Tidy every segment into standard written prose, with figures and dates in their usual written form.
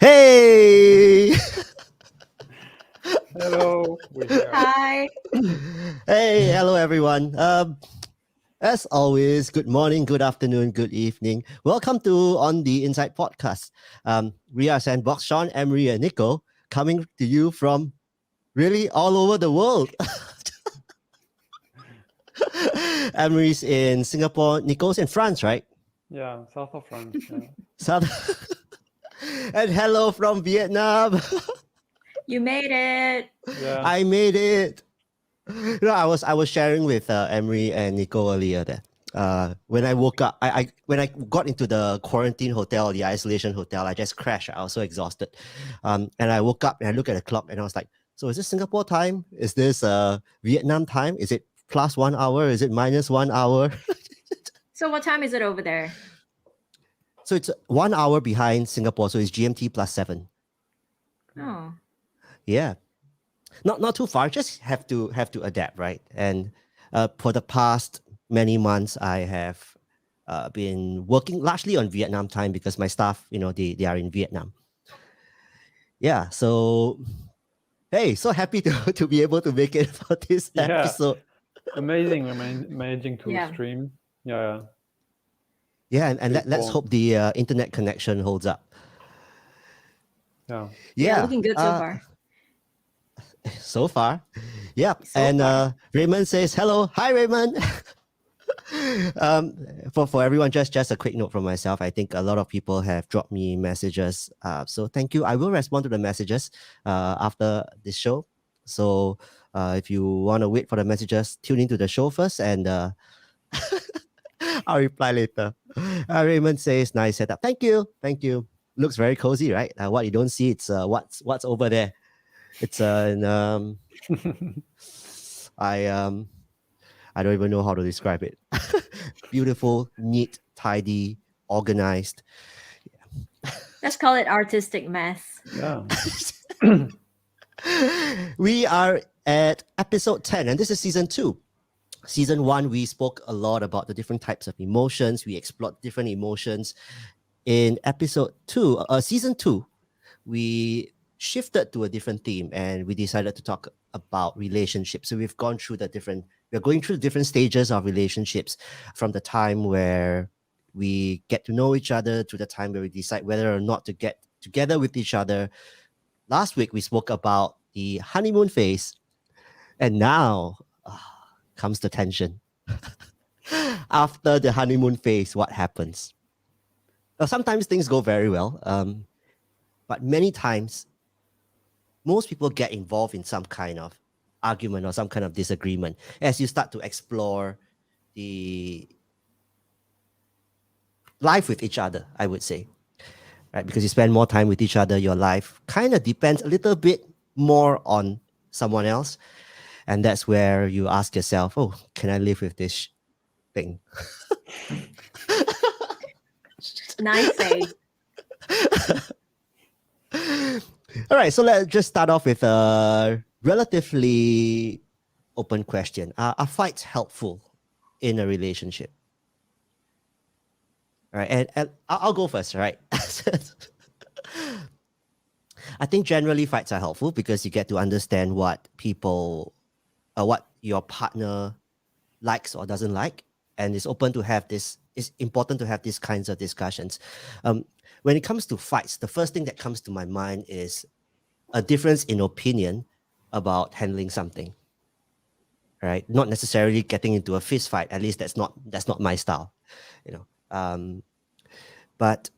Hey! Hello, we're here. Hi. Hey, hello everyone. As always, good morning, good afternoon, good evening. Welcome to On the Inside podcast. We are Sandbox, Sean, Emery, and Nico, coming to you from really all over the world. Emery's in Singapore, Nico's in France, right? Yeah, south of France. Yeah. South. And hello from Vietnam. You made it. Yeah. I made it. I was sharing with Emery and Nico earlier that when I woke up, when I got into the quarantine hotel, the isolation hotel, I just crashed. I was so exhausted, and I woke up and I looked at the clock and I was like, "So is this Singapore time? Is this Vietnam time? Is it plus 1 hour? Is it minus 1 hour?" So what time is it over there? So it's 1 hour behind Singapore, so it's GMT plus 7. Oh. Yeah. Not too far. Just have to adapt, right? And for the past many months, I have been working largely on Vietnam time because my staff, they are in Vietnam. Yeah. So, hey, so happy to be able to make it for this episode. Amazing, we're managing to stream. Yeah. Yeah, and let's hope the internet connection holds up. Yeah, looking good so far. So far, yeah. And Raymond says hello. Hi, Raymond. For everyone, just a quick note from myself. I think a lot of people have dropped me messages. So thank you. I will respond to the messages after this show. So if you want to wait for the messages, tune into the show first, and I'll reply later. Raymond says nice setup. Thank you. Looks very cozy, right? What you don't see, it's what's over there. It's I don't even know how to describe it. Beautiful, neat, tidy, organized. Let's call it artistic mess. Yeah. We are at episode 10, and this is season 2. Season 1, we spoke a lot about the different types of emotions. We explored different emotions. In episode 2, season 2, we shifted to a different theme and we decided to talk about relationships. So we're going through the different stages of relationships, from the time where we get to know each other to the time where we decide whether or not to get together with each other. Last week, we spoke about the honeymoon phase, and now comes the tension. After the honeymoon phase, what happens? Now, sometimes things go very well, but many times, most people get involved in some kind of argument or some kind of disagreement as you start to explore the life with each other, I would say. Right? Because you spend more time with each other, your life kind of depends a little bit more on someone else. And that's where you ask yourself, oh, can I live with this thing? Nice say. All right, so let's just start off with a relatively open question. Are fights helpful in a relationship? All right, and I'll go first, right? I think generally fights are helpful because you get to understand what your partner likes or doesn't like, and it's important to have these kinds of discussions. When it comes to fights, the first thing that comes to my mind is a difference in opinion about handling something. Right? Not necessarily getting into a fist fight. At least that's not my style, but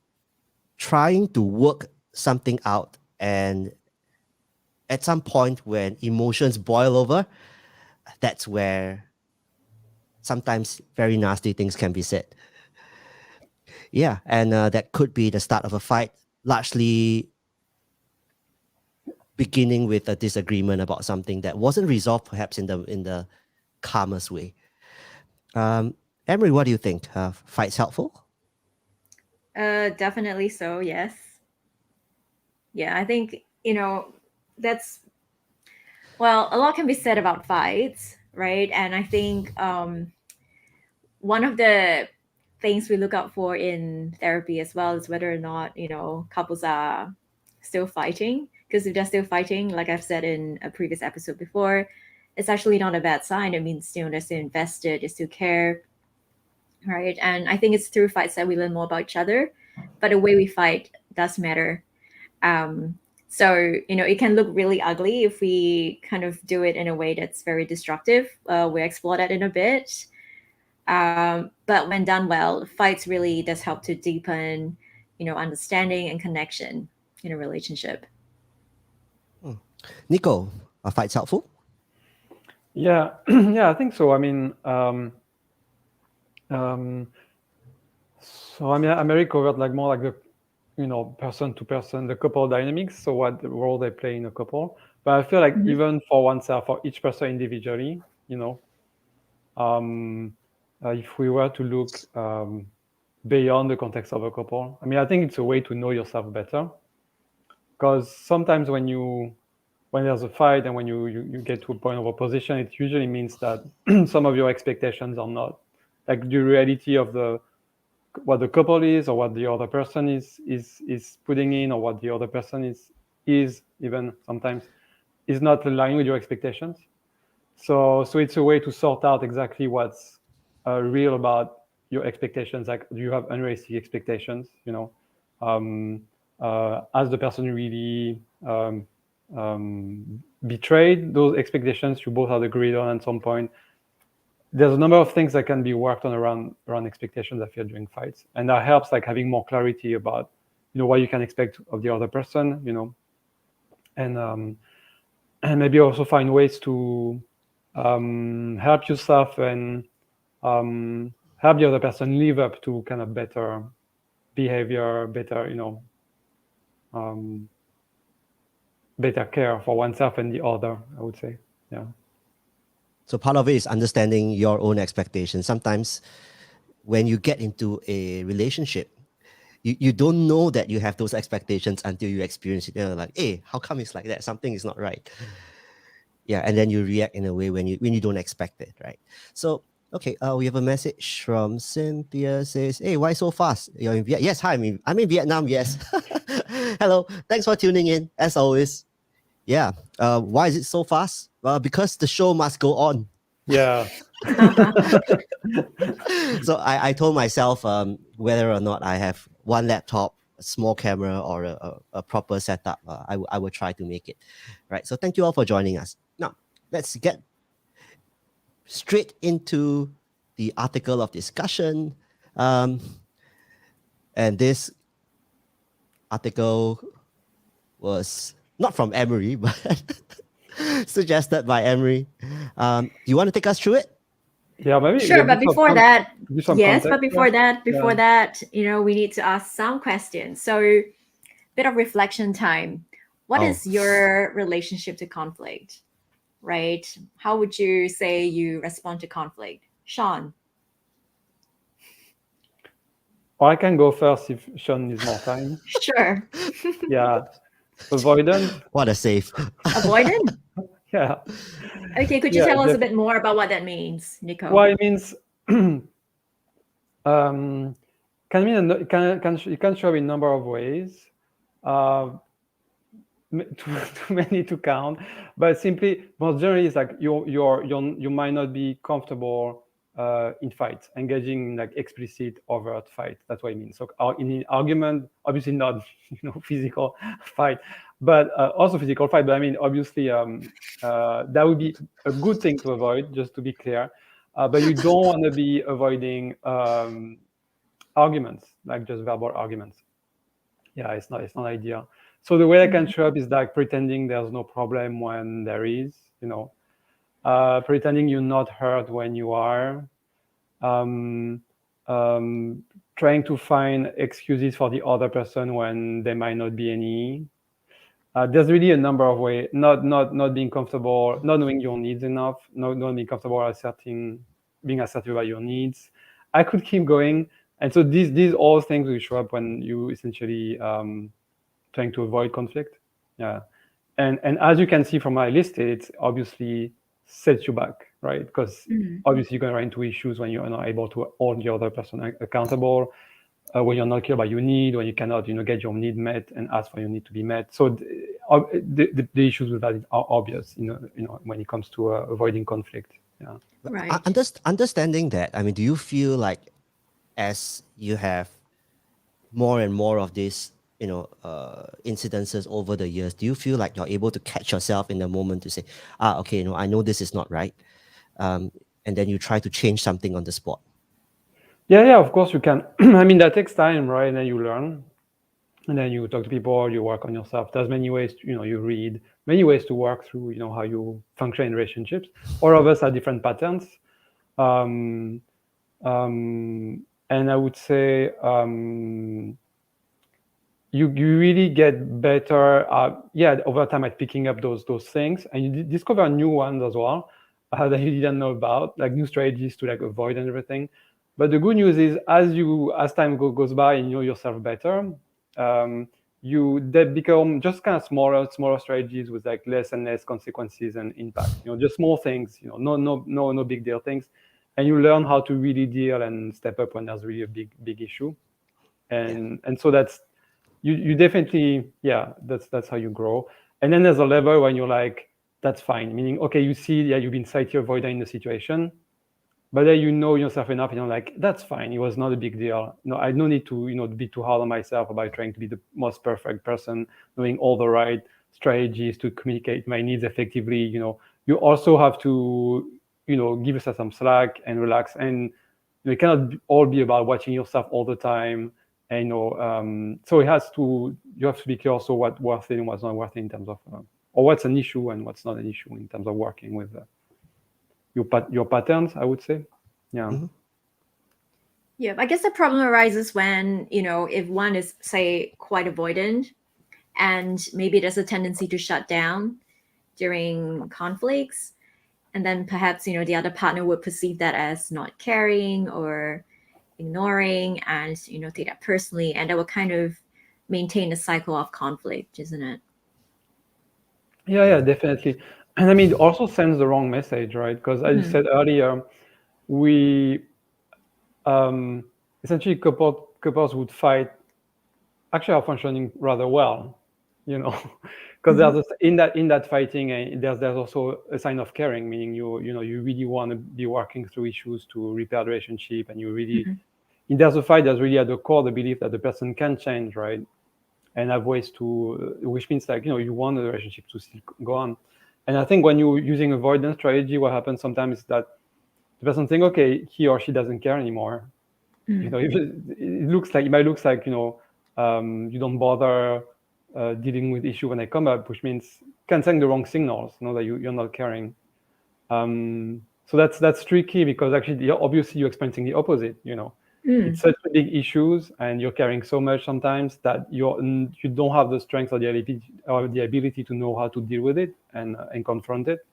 trying to work something out, and at some point when emotions boil over, that's where sometimes very nasty things can be said. Yeah, and that could be the start of a fight, largely beginning with a disagreement about something that wasn't resolved, perhaps in the calmest way. Emery, what do you think? Fights helpful? Definitely so, yes. Yeah, I think, that's, well, a lot can be said about fights, right? And I think one of the things we look out for in therapy as well is whether or not, couples are still fighting. Because if they're still fighting, like I've said in a previous episode before, it's actually not a bad sign. It means they're still invested, they still care, right? And I think it's through fights that we learn more about each other. But the way we fight does matter. So, it can look really ugly if we kind of do it in a way that's very destructive. We'll explore that in a bit. But when done well, fights really does help to deepen, understanding and connection in a relationship. Nico, are fights helpful? Yeah, yeah, I think so. I mean, Amerie covered more like the, person to person, the couple dynamics. So what role they play in a couple. But I feel like even for oneself, for each person individually, if we were to look beyond the context of a couple, I think it's a way to know yourself better. Because sometimes when there's a fight and when you get to a point of opposition, it usually means that some of your expectations are not like the reality of what the couple is, or what the other person is putting in, or what the other person is even sometimes is not aligned with your expectations. So it's a way to sort out exactly what's real about your expectations. Like, do you have unrealistic expectations? Has the person really betrayed those expectations you both had agreed on at some point? There's a number of things that can be worked on around expectations, I feel, during fights, and that helps, like, having more clarity about what you can expect of the other person, and maybe also find ways to help yourself and help the other person live up to kind of better behavior, better better care for oneself and the other, I would say. Yeah. So part of it is understanding your own expectations. Sometimes when you get into a relationship, you don't know that you have those expectations until you experience it. You're like, hey, how come it's like that? Something is not right. Yeah, and then you react in a way when you don't expect it, right? So, okay, we have a message from Cynthia. Says, hey, why so fast? You're in Vietnam? Yes, hi, I'm in Vietnam, yes. Hello, thanks for tuning in, as always. Yeah, why is it so fast? Because the show must go on. Yeah. So I told myself whether or not I have one laptop, a small camera, or a proper setup, I will try to make it. Right. So thank you all for joining us. Now, let's get straight into the article of discussion. And this article was not from Amerie, but suggested by Amerie. Do you want to take us through it? Yeah, maybe. Sure, but before that, yes, but before that, we need to ask some questions. So, bit of reflection time. What is your relationship to conflict? Right? How would you say you respond to conflict, Sean? Or I can go first if Sean needs more time. Sure. Yeah. Avoidance. What a save. Avoidance? Yeah. Okay, could you tell us a bit more about what that means, Nico? Well, it means it can show up in a number of ways. Too many to count, but generally it's like you might not be comfortable in fights, engaging in like explicit, overt fight. That's what I mean. So in an argument, obviously not physical fight, but also physical fight. But I mean, obviously that would be a good thing to avoid, just to be clear. But you don't want to be avoiding arguments, like just verbal arguments. Yeah, it's not ideal. So the way I can show up is like pretending there's no problem when there is, pretending you're not hurt when you are, trying to find excuses for the other person when there might not be any. There's really a number of ways, not being comfortable, not knowing your needs enough, not being comfortable being assertive about your needs. I could keep going. And so these all things will show up when you essentially trying to avoid conflict. Yeah. And as you can see from my list, it obviously sets you back, right? Because obviously you're going to run into issues when you're not able to hold the other person accountable. when you're not clear about your need, when you cannot, get your need met and ask for your need to be met. So the issues with that are obvious, when it comes to avoiding conflict. Yeah. Right. Understanding that, I mean, do you feel like as you have more and more of these, incidences over the years, do you feel like you're able to catch yourself in the moment to say, okay, I know this is not right, and then you try to change something on the spot? Yeah, of course you can. I mean, that takes time, right? And then you learn, and then you talk to people, you work on yourself. There's many ways, you read, many ways to work through, how you function in relationships. All of us have different patterns. And I would say you really get better, over time at picking up those things, and you discover new ones as well that you didn't know about, like new strategies to avoid and everything. But the good news is, as time goes by and you know yourself better, they become just kind of smaller strategies with less and less consequences and impact. Just small things. No big deal things, and you learn how to really deal and step up when there's really a big issue. And so that's you definitely, that's how you grow. And then there's a level when you're like, that's fine, meaning, okay, you see, you've been slightly avoiding in the situation, but then you know yourself enough and you're like, that's fine, it was not a big deal. I no need to be too hard on myself about trying to be the most perfect person, knowing all the right strategies to communicate my needs effectively. You also have to give yourself some slack and relax, and it cannot all be about watching yourself all the time. And so you have to be clear also what's worth it and what's not worth it in terms of or what's an issue and what's not an issue in terms of working with your patterns, I would say. Yeah. Mm-hmm. Yeah, I guess the problem arises when, if one is, say, quite avoidant, and maybe there's a tendency to shut down during conflicts, and then perhaps, the other partner would perceive that as not caring or ignoring, and, take that personally, and that will kind of maintain a cycle of conflict, isn't it? Yeah, definitely. And I mean, it also sends the wrong message, right? Because as you said earlier, we essentially couples would fight actually are functioning rather well, because there's in that fighting, there's also a sign of caring, meaning you really want to be working through issues to repair the relationship, and you really in there's a fight, there's really at the core the belief that the person can change, right, and have ways to, which means you want the relationship to still go on. And I think when you're using avoidance strategy, what happens sometimes is that the person think, okay, he or she doesn't care anymore. It might look like you don't bother dealing with issue when they come up, which means can send the wrong signals, that you're not caring. So that's tricky, because actually obviously you're experiencing the opposite. It's such big issues, and you're caring so much sometimes that you don't have the strength or the ability to know how to deal with it and confront it.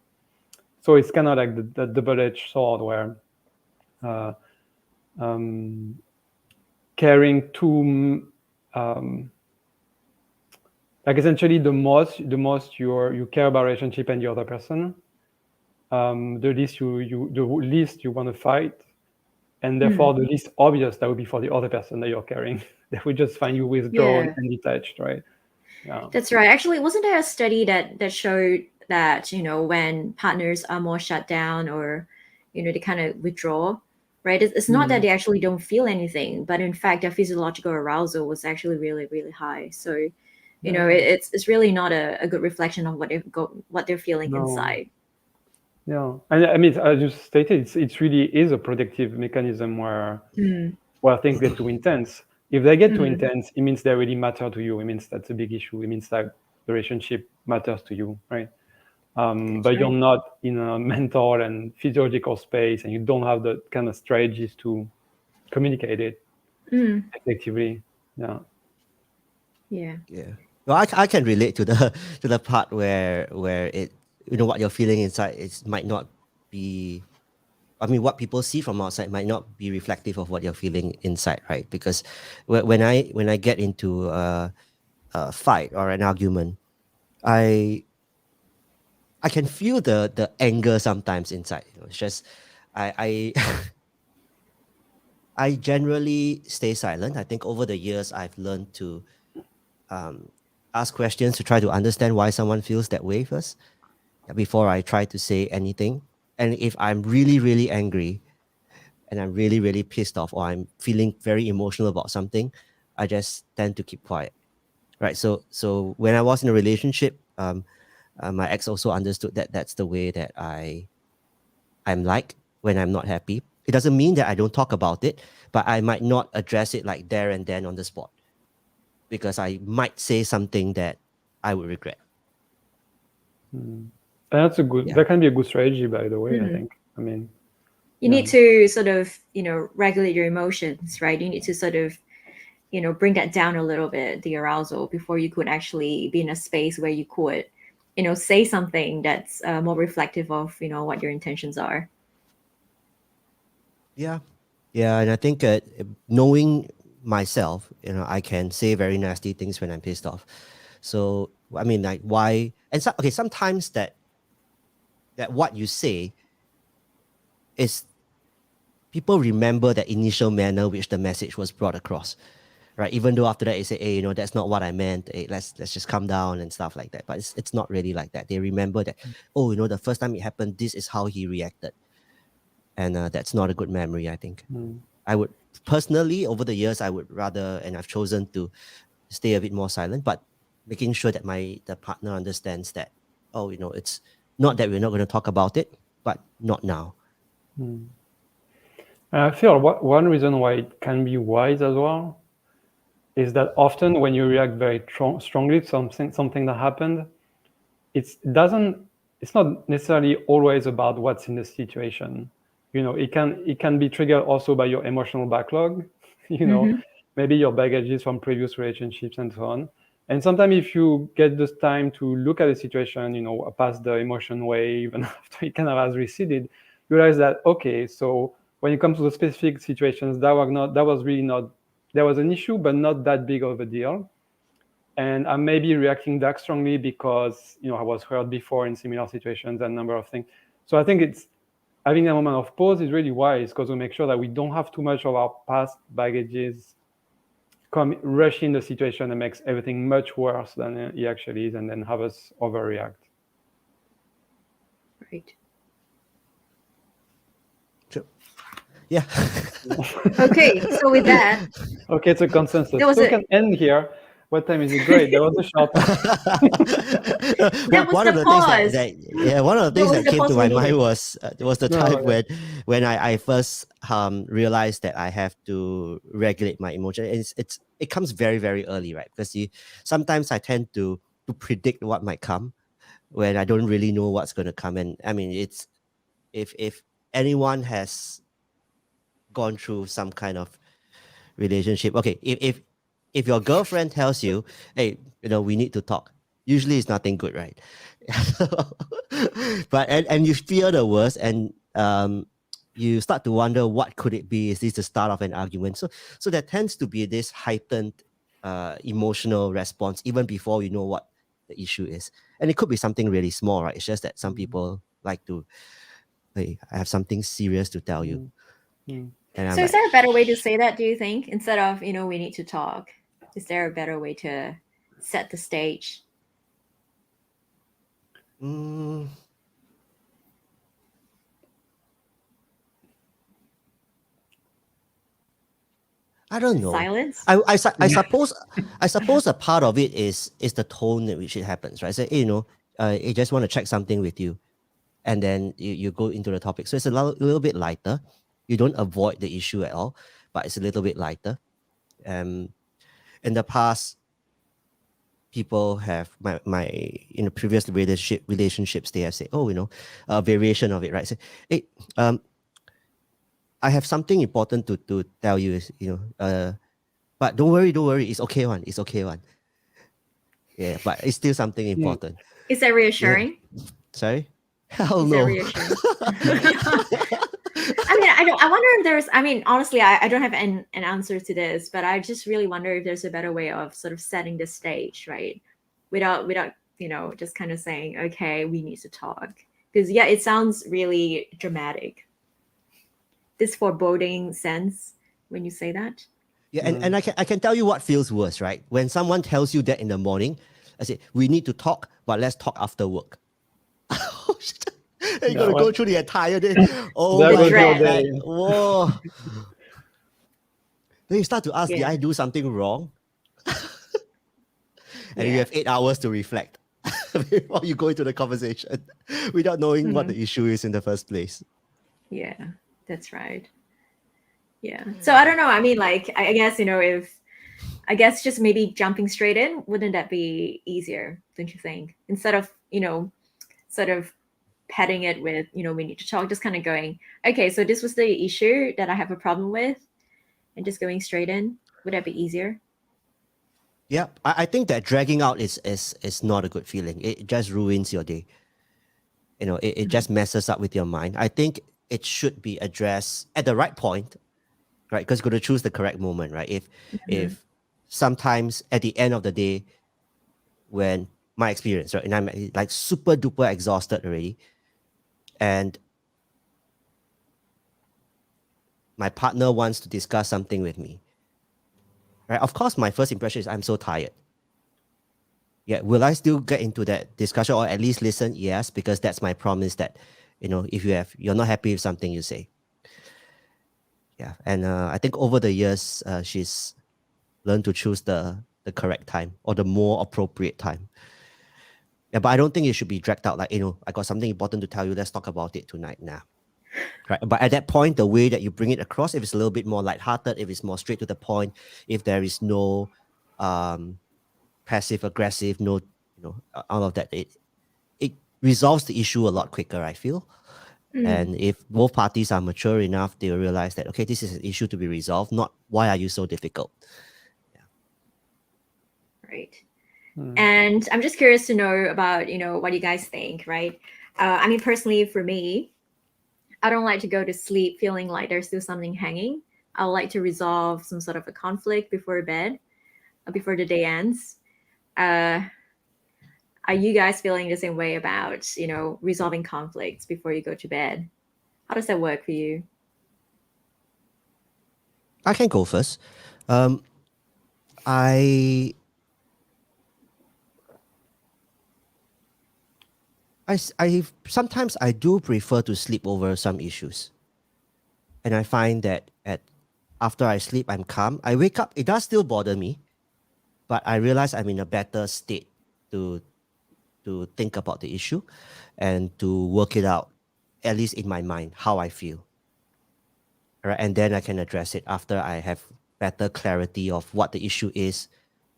So it's kind of like the double-edged sword, where caring too, essentially the most you care about relationship and the other person, the least you want to fight, and therefore the least obvious that would be for the other person that you're caring. They would just find you withdrawn and detached, right? Yeah. That's right. Actually, wasn't there a study that showed that, when partners are more shut down, or, they kind of withdraw, right? It's not that they actually don't feel anything, but in fact, their physiological arousal was actually really, really high. So, it's really not a good reflection of what they're feeling inside. Yeah, and I mean, as you stated, it really is a protective mechanism where things get too intense. If they get too intense, it means they really matter to you. It means that's a big issue. It means that the relationship matters to you, right? But you're not in a mental and physiological space, and you don't have the kind of strategies to communicate it effectively. Yeah. Well, I can relate to the part where it, what you're feeling inside, it might not be, I mean, what people see from outside might not be reflective of what you're feeling inside, right? Because when I get into a fight or an argument, I can feel the anger sometimes inside. It's just I I generally stay silent. I think over the years, I've learned to ask questions to try to understand why someone feels that way first before I try to say anything. And if I'm really, really angry and I'm really, really pissed off, or I'm feeling very emotional about something, I just tend to keep quiet. Right. So when I was in a relationship, my ex also understood that that's the way that I'm like when I'm not happy. It doesn't mean that I don't talk about it, but I might not address it like there and then on the spot, because I might say something that I would regret. And that's Yeah. that can be a good strategy, by the way, I Mhm. think. I mean, You need to sort of, regulate your emotions, right? You need to sort of, bring that down a little bit, the arousal, before you could actually be in a space where you could, say something that's more reflective of, what your intentions are. Yeah. Yeah. And I think knowing myself, I can say very nasty things when I'm pissed off. So, I mean, like, why? And so, okay, sometimes that what you say is people remember that initial manner which the message was brought across, right? Even though after that you say, hey, that's not what I meant. Hey, let's just calm down and stuff like that. But it's not really like that. They remember that, oh, the first time it happened, this is how he reacted. And that's not a good memory, I think. I would personally, over the years, I would rather, and I've chosen to stay a bit more silent, but making sure that the partner understands that, oh, it's not that we're not going to talk about it, but not now. I feel one reason why it can be wise as well is that often when you react very strongly to something that happened, it's not necessarily always about what's in the situation. It can be triggered also by your emotional backlog, maybe your baggages from previous relationships and so on. And sometimes if you get this time to look at the situation, past the emotion wave and after it kind of has receded, you realize that, okay, so when it comes to the specific situations, there was an issue, but not that big of a deal. And I may be reacting that strongly because, I was hurt before in similar situations and a number of things. So I think it's having a moment of pause is really wise, because we make sure that we don't have too much of our past baggages rush in the situation and makes everything much worse than it actually is, and then have us overreact. Right. Sure. Yeah. Okay, so with that. Okay, it's a consensus. That was So we can end here. What time is it? Great. That was a short. One of the things that came to my mind was the time when I first realized that I have to regulate my emotion. It comes very, very early, right? Because sometimes I tend to predict what might come when I don't really know what's going to come. And I mean, it's if anyone has gone through some kind of relationship, okay, if your girlfriend tells you, hey, we need to talk, usually it's nothing good, right? But and you fear the worst, and you start to wonder, what could it be? Is this the start of an argument? So there tends to be this heightened emotional response even before you know what the issue is. And it could be something really small, right? It's just that some people like to, hey, I have something serious to tell you. And so is there a better way to say that, do you think, instead of, we need to talk? Is there a better way to set the stage? I don't know. Silence? I suppose a part of it is the tone in which it happens, right? So, I just want to check something with you, and then you go into the topic. So it's a little bit lighter. You don't avoid the issue at all, but it's a little bit lighter. In the past, people have my previous relationships, they have said, oh, a variation of it, right? Say, hey, I have something important to tell you, is but don't worry, it's okay one. Yeah, but it's still something important. Is that reassuring? Yeah. Sorry? Hell Is no. that reassuring? I wonder if there's, honestly, I don't have an answer to this, but I just really wonder if there's a better way of sort of setting the stage, right? Without just kind of saying, okay, we need to talk. Because, it sounds really dramatic. This foreboding sense, when you say that. Yeah, and I can tell you what feels worse, right? When someone tells you that in the morning, I say, we need to talk, but let's talk after work. Oh, shit. And you got to go through the entire day. Oh There my goes your God. day. Like, whoa. Then you start to ask, did Yeah. I do something wrong? And you Yeah. have 8 hours to reflect before you go into the conversation without knowing what the issue is in the first place. Yeah, that's right. Yeah. So I don't know. I mean, like, I guess, just maybe jumping straight in, wouldn't that be easier, don't you think? Instead of, sort of petting it with, we need to talk, just kind of going, okay, so this was the issue that I have a problem with, and just going straight in. Would that be easier? Yeah, I think that dragging out is not a good feeling. It just ruins your day. It just messes up with your mind. I think it should be addressed at the right point, right? Because you're going to choose the correct moment, right? If sometimes at the end of the day, when my experience, right, and I'm like super duper exhausted already, and my partner wants to discuss something with me, right? Of course, my first impression is I'm so tired. Yeah, will I still get into that discussion or at least listen? Yes, because that's my promise that, if you're not happy with something, you say. Yeah, and I think over the years, she's learned to choose the correct time or the more appropriate time. Yeah, but I don't think it should be dragged out like, I got something important to tell you. Let's talk about it tonight now. Right. But at that point, the way that you bring it across, if it's a little bit more lighthearted, if it's more straight to the point, if there is no passive aggressive, no, all of that, it resolves the issue a lot quicker, I feel. And if both parties are mature enough, they'll realize that, okay, this is an issue to be resolved, not why are you so difficult? Right. And I'm just curious to know about, what you guys think, right? I mean, personally, for me, I don't like to go to sleep feeling like there's still something hanging. I would like to resolve some sort of a conflict before bed, before the day ends. Are you guys feeling the same way about, resolving conflicts before you go to bed? How does that work for you? I can go first. I sometimes I do prefer to sleep over some issues, and I find that after I sleep, I'm calm. I wake up, it does still bother me, but I realize I'm in a better state to think about the issue and to work it out, at least in my mind, how I feel. Right, and then I can address it after I have better clarity of what the issue is,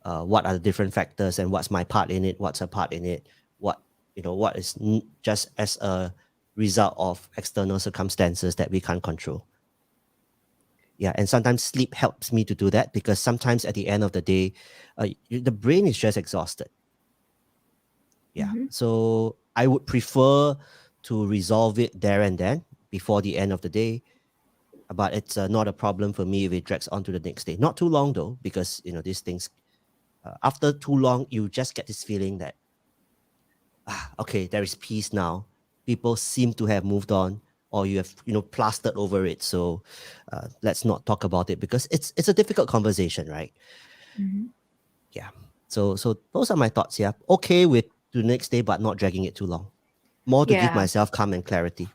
what are the different factors, and what's my part in it, what's her part in it, what is just as a result of external circumstances that we can't control. Yeah, and sometimes sleep helps me to do that because sometimes at the end of the day, the brain is just exhausted. Yeah, so I would prefer to resolve it there and then before the end of the day. But it's not a problem for me if it drags on to the next day. Not too long though, because these things, after too long, you just get this feeling that, okay, there is peace now. People seem to have moved on, or you have plastered over it. So let's not talk about it because it's a difficult conversation, right? Yeah. So those are my thoughts. Yeah, okay with the next day, but not dragging it too long. More to give myself calm and clarity.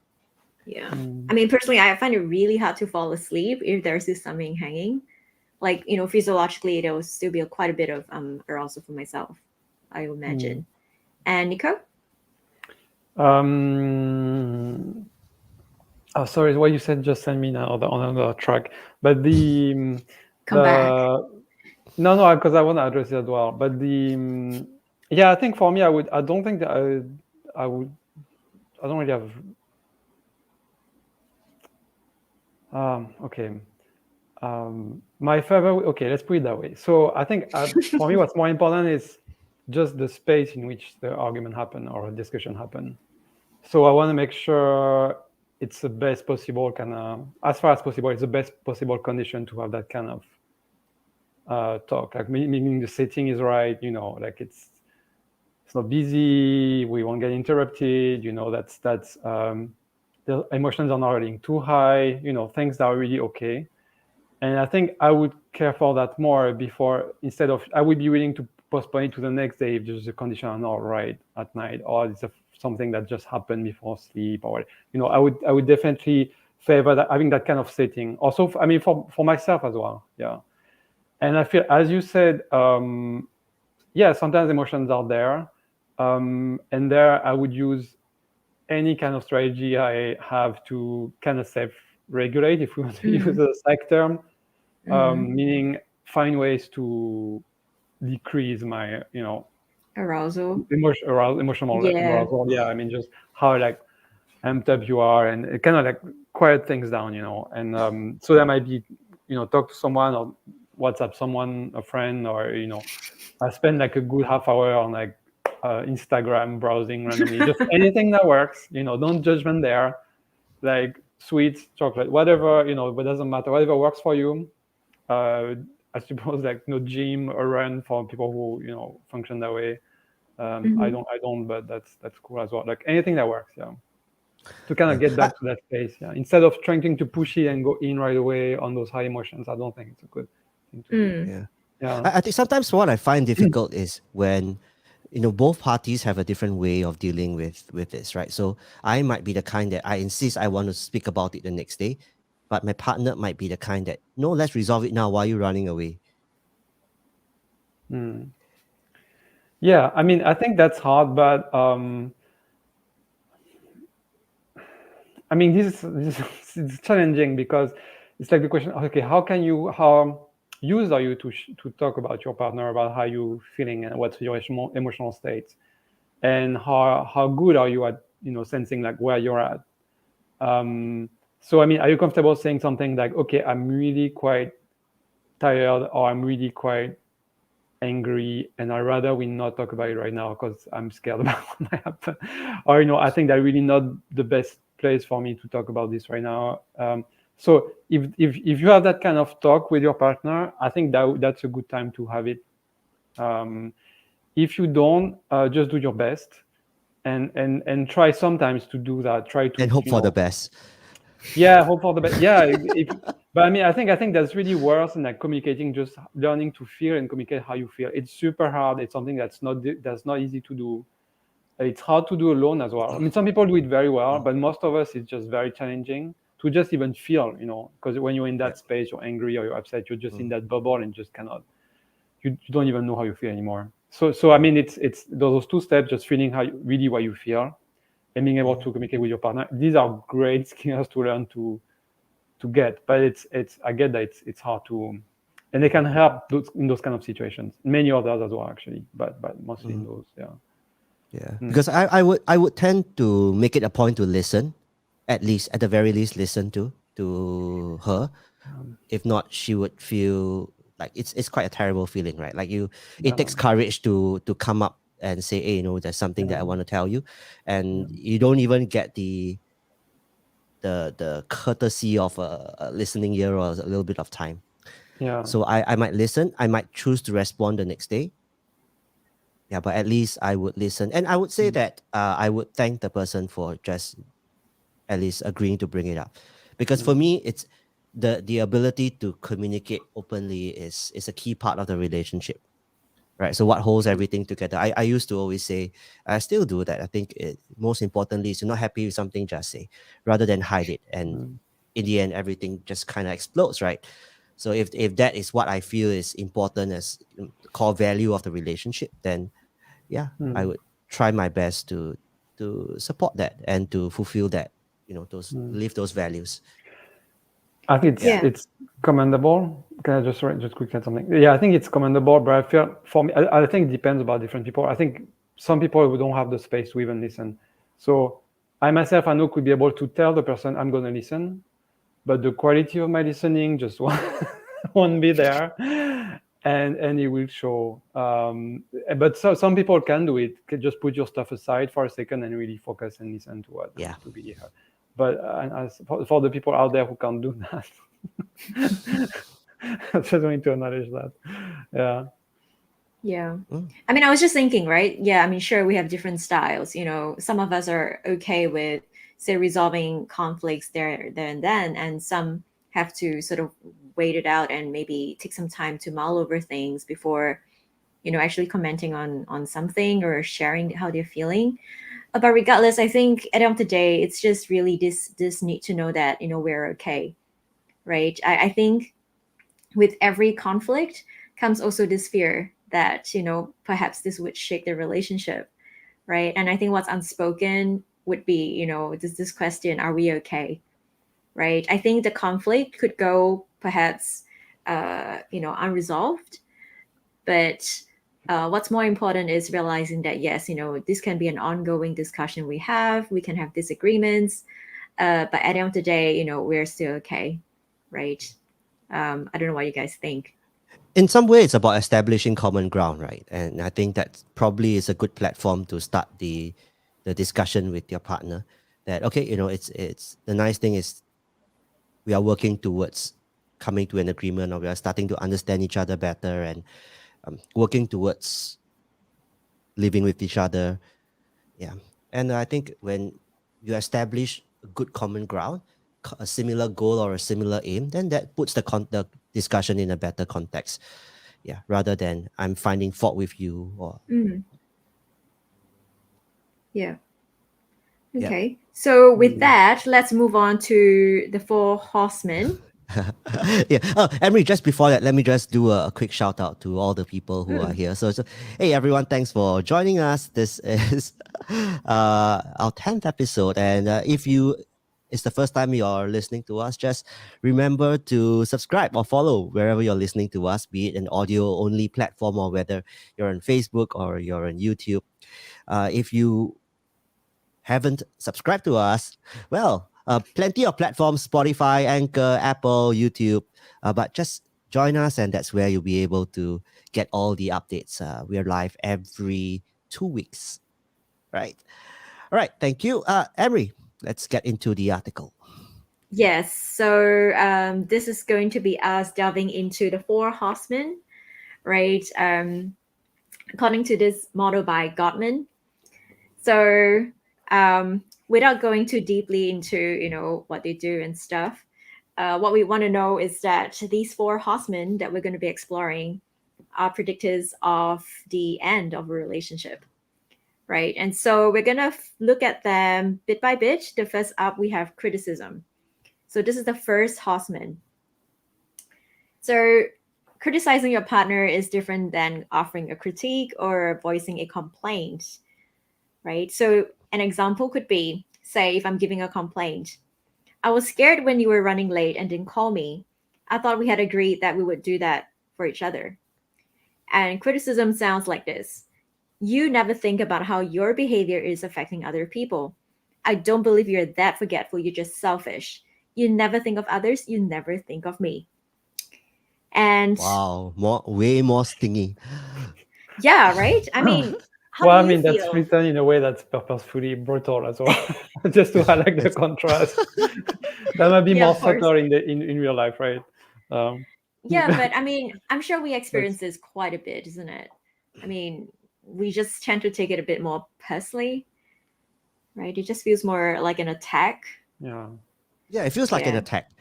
Yeah. I mean, personally, I find it really hard to fall asleep if there's still something hanging. Like, physiologically, there will still be quite a bit of arousal for myself, I imagine. And Nico? Oh, sorry, what you said just sent me now on another track. But Come back. No, because I want to address it as well. But I think for me, I don't think that I don't really have. Okay. My favorite. Okay, let's put it that way. So I think for me, what's more important is just the space in which the argument happened or a discussion happened. So I want to make sure it's the best possible as far as possible, it's the best possible condition to have that kind of talk. Like meaning the setting is right, like it's not busy, we won't get interrupted, that's the emotions are not running too high, things that are really okay. And I think I would care for that more before, instead of, I would be willing to postpone it to the next day if there's a condition are not right at night, or it's something that just happened before sleep, or I would definitely favor that, having that kind of setting. Also, I mean, for myself as well. Yeah. And I feel, as you said, yeah, sometimes emotions are there, and there I would use any kind of strategy I have to kind of self-regulate, if we want to use a psych term, meaning find ways to decrease my, Arousal. emotional Yeah. arousal. Yeah, I mean, just how like amped up you are, and it kind of like quiet things down, and so that might be, talk to someone or WhatsApp someone, a friend, or I spend like a good half hour on like Instagram browsing randomly, just anything that works, don't judgment there, like sweets, chocolate, whatever, but doesn't matter, whatever works for you. I suppose like gym or run for people who function that way. I don't, but that's cool as well. Like anything that works, yeah. To kind of get back to that space, yeah. Instead of trying to push it and go in right away on those high emotions, I don't think it's a good thing to do. Yeah. I think sometimes what I find difficult is when both parties have a different way of dealing with this, right? So I might be the kind that I insist I want to speak about it the next day, but my partner might be the kind that, no, let's resolve it now. Why are you running away? Yeah, I mean, I think that's hard, but I mean, this is challenging, because it's like the question, okay, how used are you to talk about your partner, about how you feeling and what's your emotional state, and how good are you at sensing like where you're at. So I mean, are you comfortable saying something like, okay, I'm really quite tired, or I'm really quite angry, and I'd rather we not talk about it right now because I'm scared about what might happen, or I think that's really not the best place for me to talk about this right now. So if you have that kind of talk with your partner, I think that's a good time to have it. If you don't, just do your best, and try sometimes to do that. Try to and hope for the best. Yeah, hope for the best. Yeah, but I mean, I think that's really worse than like communicating, just learning to feel and communicate how you feel. It's super hard. It's something that's not easy to do. It's hard to do alone as well. I mean, some people do it very well, but most of us, it's just very challenging to just even feel, because when you're in that space, you're angry or you're upset, you're just in that bubble and just cannot, you don't even know how you feel anymore. So I mean, it's those two steps, just feeling what you feel, and being able to communicate with your partner. These are great skills to learn to get, but I get that it's hard to, and they can help in those kind of situations. Many others as well, actually, but mostly in those, yeah. Yeah, because I would tend to make it a point to listen, at the very least, listen to her. If not, she would feel like it's quite a terrible feeling, right? Like it takes courage to come up and say, hey, there's something that I want to tell you, and you don't even get the courtesy of a listening ear or a little bit of time. Yeah. So I might listen. I might choose to respond the next day. Yeah, but at least I would listen, and I would say that I would thank the person for just at least agreeing to bring it up, because for me, it's the ability to communicate openly is a key part of the relationship, right? So what holds everything together? I used to always say, I still do that. I think most importantly is you're not happy with something, just say, rather than hide it, and in the end, everything just kind of explodes, right? So if that is what I feel is important as the core value of the relationship, then yeah, I would try my best to support that and to fulfill that, live those values. I think it's commendable. Can I just quickly add something? Yeah, I think it's commendable, but I feel for me, I think it depends about different people. I think some people who don't have the space to even listen. So I myself, I know, could be able to tell the person I'm going to listen, but the quality of my listening just won't be there, and it will show. But some people can do it. Can just put your stuff aside for a second and really focus and listen to what to be heard. But for the people out there who can't do that, I just want to acknowledge that. Yeah. Yeah. I mean, I was just thinking, right? Yeah, I mean, sure, we have different styles. Some of us are okay with, say, resolving conflicts there and then, and some have to sort of wait it out and maybe take some time to mull over things before, actually commenting on something or sharing how they're feeling. But regardless, I think at the end of the day, it's just really this need to know that we're okay, right? I think with every conflict comes also this fear that perhaps this would shake the relationship, right? And I think what's unspoken would be this question: Are we okay? Right? I think the conflict could go perhaps unresolved, but what's more important is realizing that yes, this can be an ongoing discussion we have. We can have disagreements, but at the end of the day, we're still okay, right? I don't know what you guys think. In some way, it's about establishing common ground, right? And I think that probably is a good platform to start the discussion with your partner. That okay, it's the nice thing is we are working towards coming to an agreement, or we are starting to understand each other better, and working towards living with each other. Yeah. And I think when you establish a good common ground, a similar goal or a similar aim, then that puts the discussion in a better context. Yeah, rather than I'm finding fault with you or Yeah. Yeah. Okay. So with that, let's move on to the four horsemen. Yeah. Oh, Emery, just before that, let me just do a quick shout out to all the people who are here. So, hey, everyone, thanks for joining us. This is our 10th episode. And if it's the first time you're listening to us, just remember to subscribe or follow wherever you're listening to us, be it an audio only platform or whether you're on Facebook or you're on YouTube. If you haven't subscribed to us, well, plenty of platforms: Spotify, Anchor, Apple, YouTube. But just join us, and that's where you'll be able to get all the updates. We are live every 2 weeks, right? All right, thank you. Emery, let's get into the article. Yes. So this is going to be us delving into the four horsemen, right? According to this model by Gottman. So without going too deeply into what they do and stuff, what we want to know is that these four horsemen that we're going to be exploring are predictors of the end of a relationship, right? And so we're going to look at them bit by bit. The first up, we have criticism. So this is the first horseman. So criticizing your partner is different than offering a critique or voicing a complaint, right? So an example could be, say, if I'm giving a complaint, I was scared when you were running late and didn't call me. I thought we had agreed that we would do that for each other. And criticism sounds like this: you never think about how your behavior is affecting other people. I don't believe you're that forgetful. You're just selfish. You never think of others. You never think of me. And Wow, way more stingy. yeah, right? I mean, how Well, I do you mean, that's feel? written in a way that's purposefully brutal as well, just to highlight the contrast. That might be Yeah, more of course. subtle in real life, right? Yeah, but I mean, I'm sure we experience That's- this quite a bit, isn't it? I mean, we just tend to take it a bit more personally, right? It just feels more like an attack. yeah. Yeah, it feels like an Yeah. attack.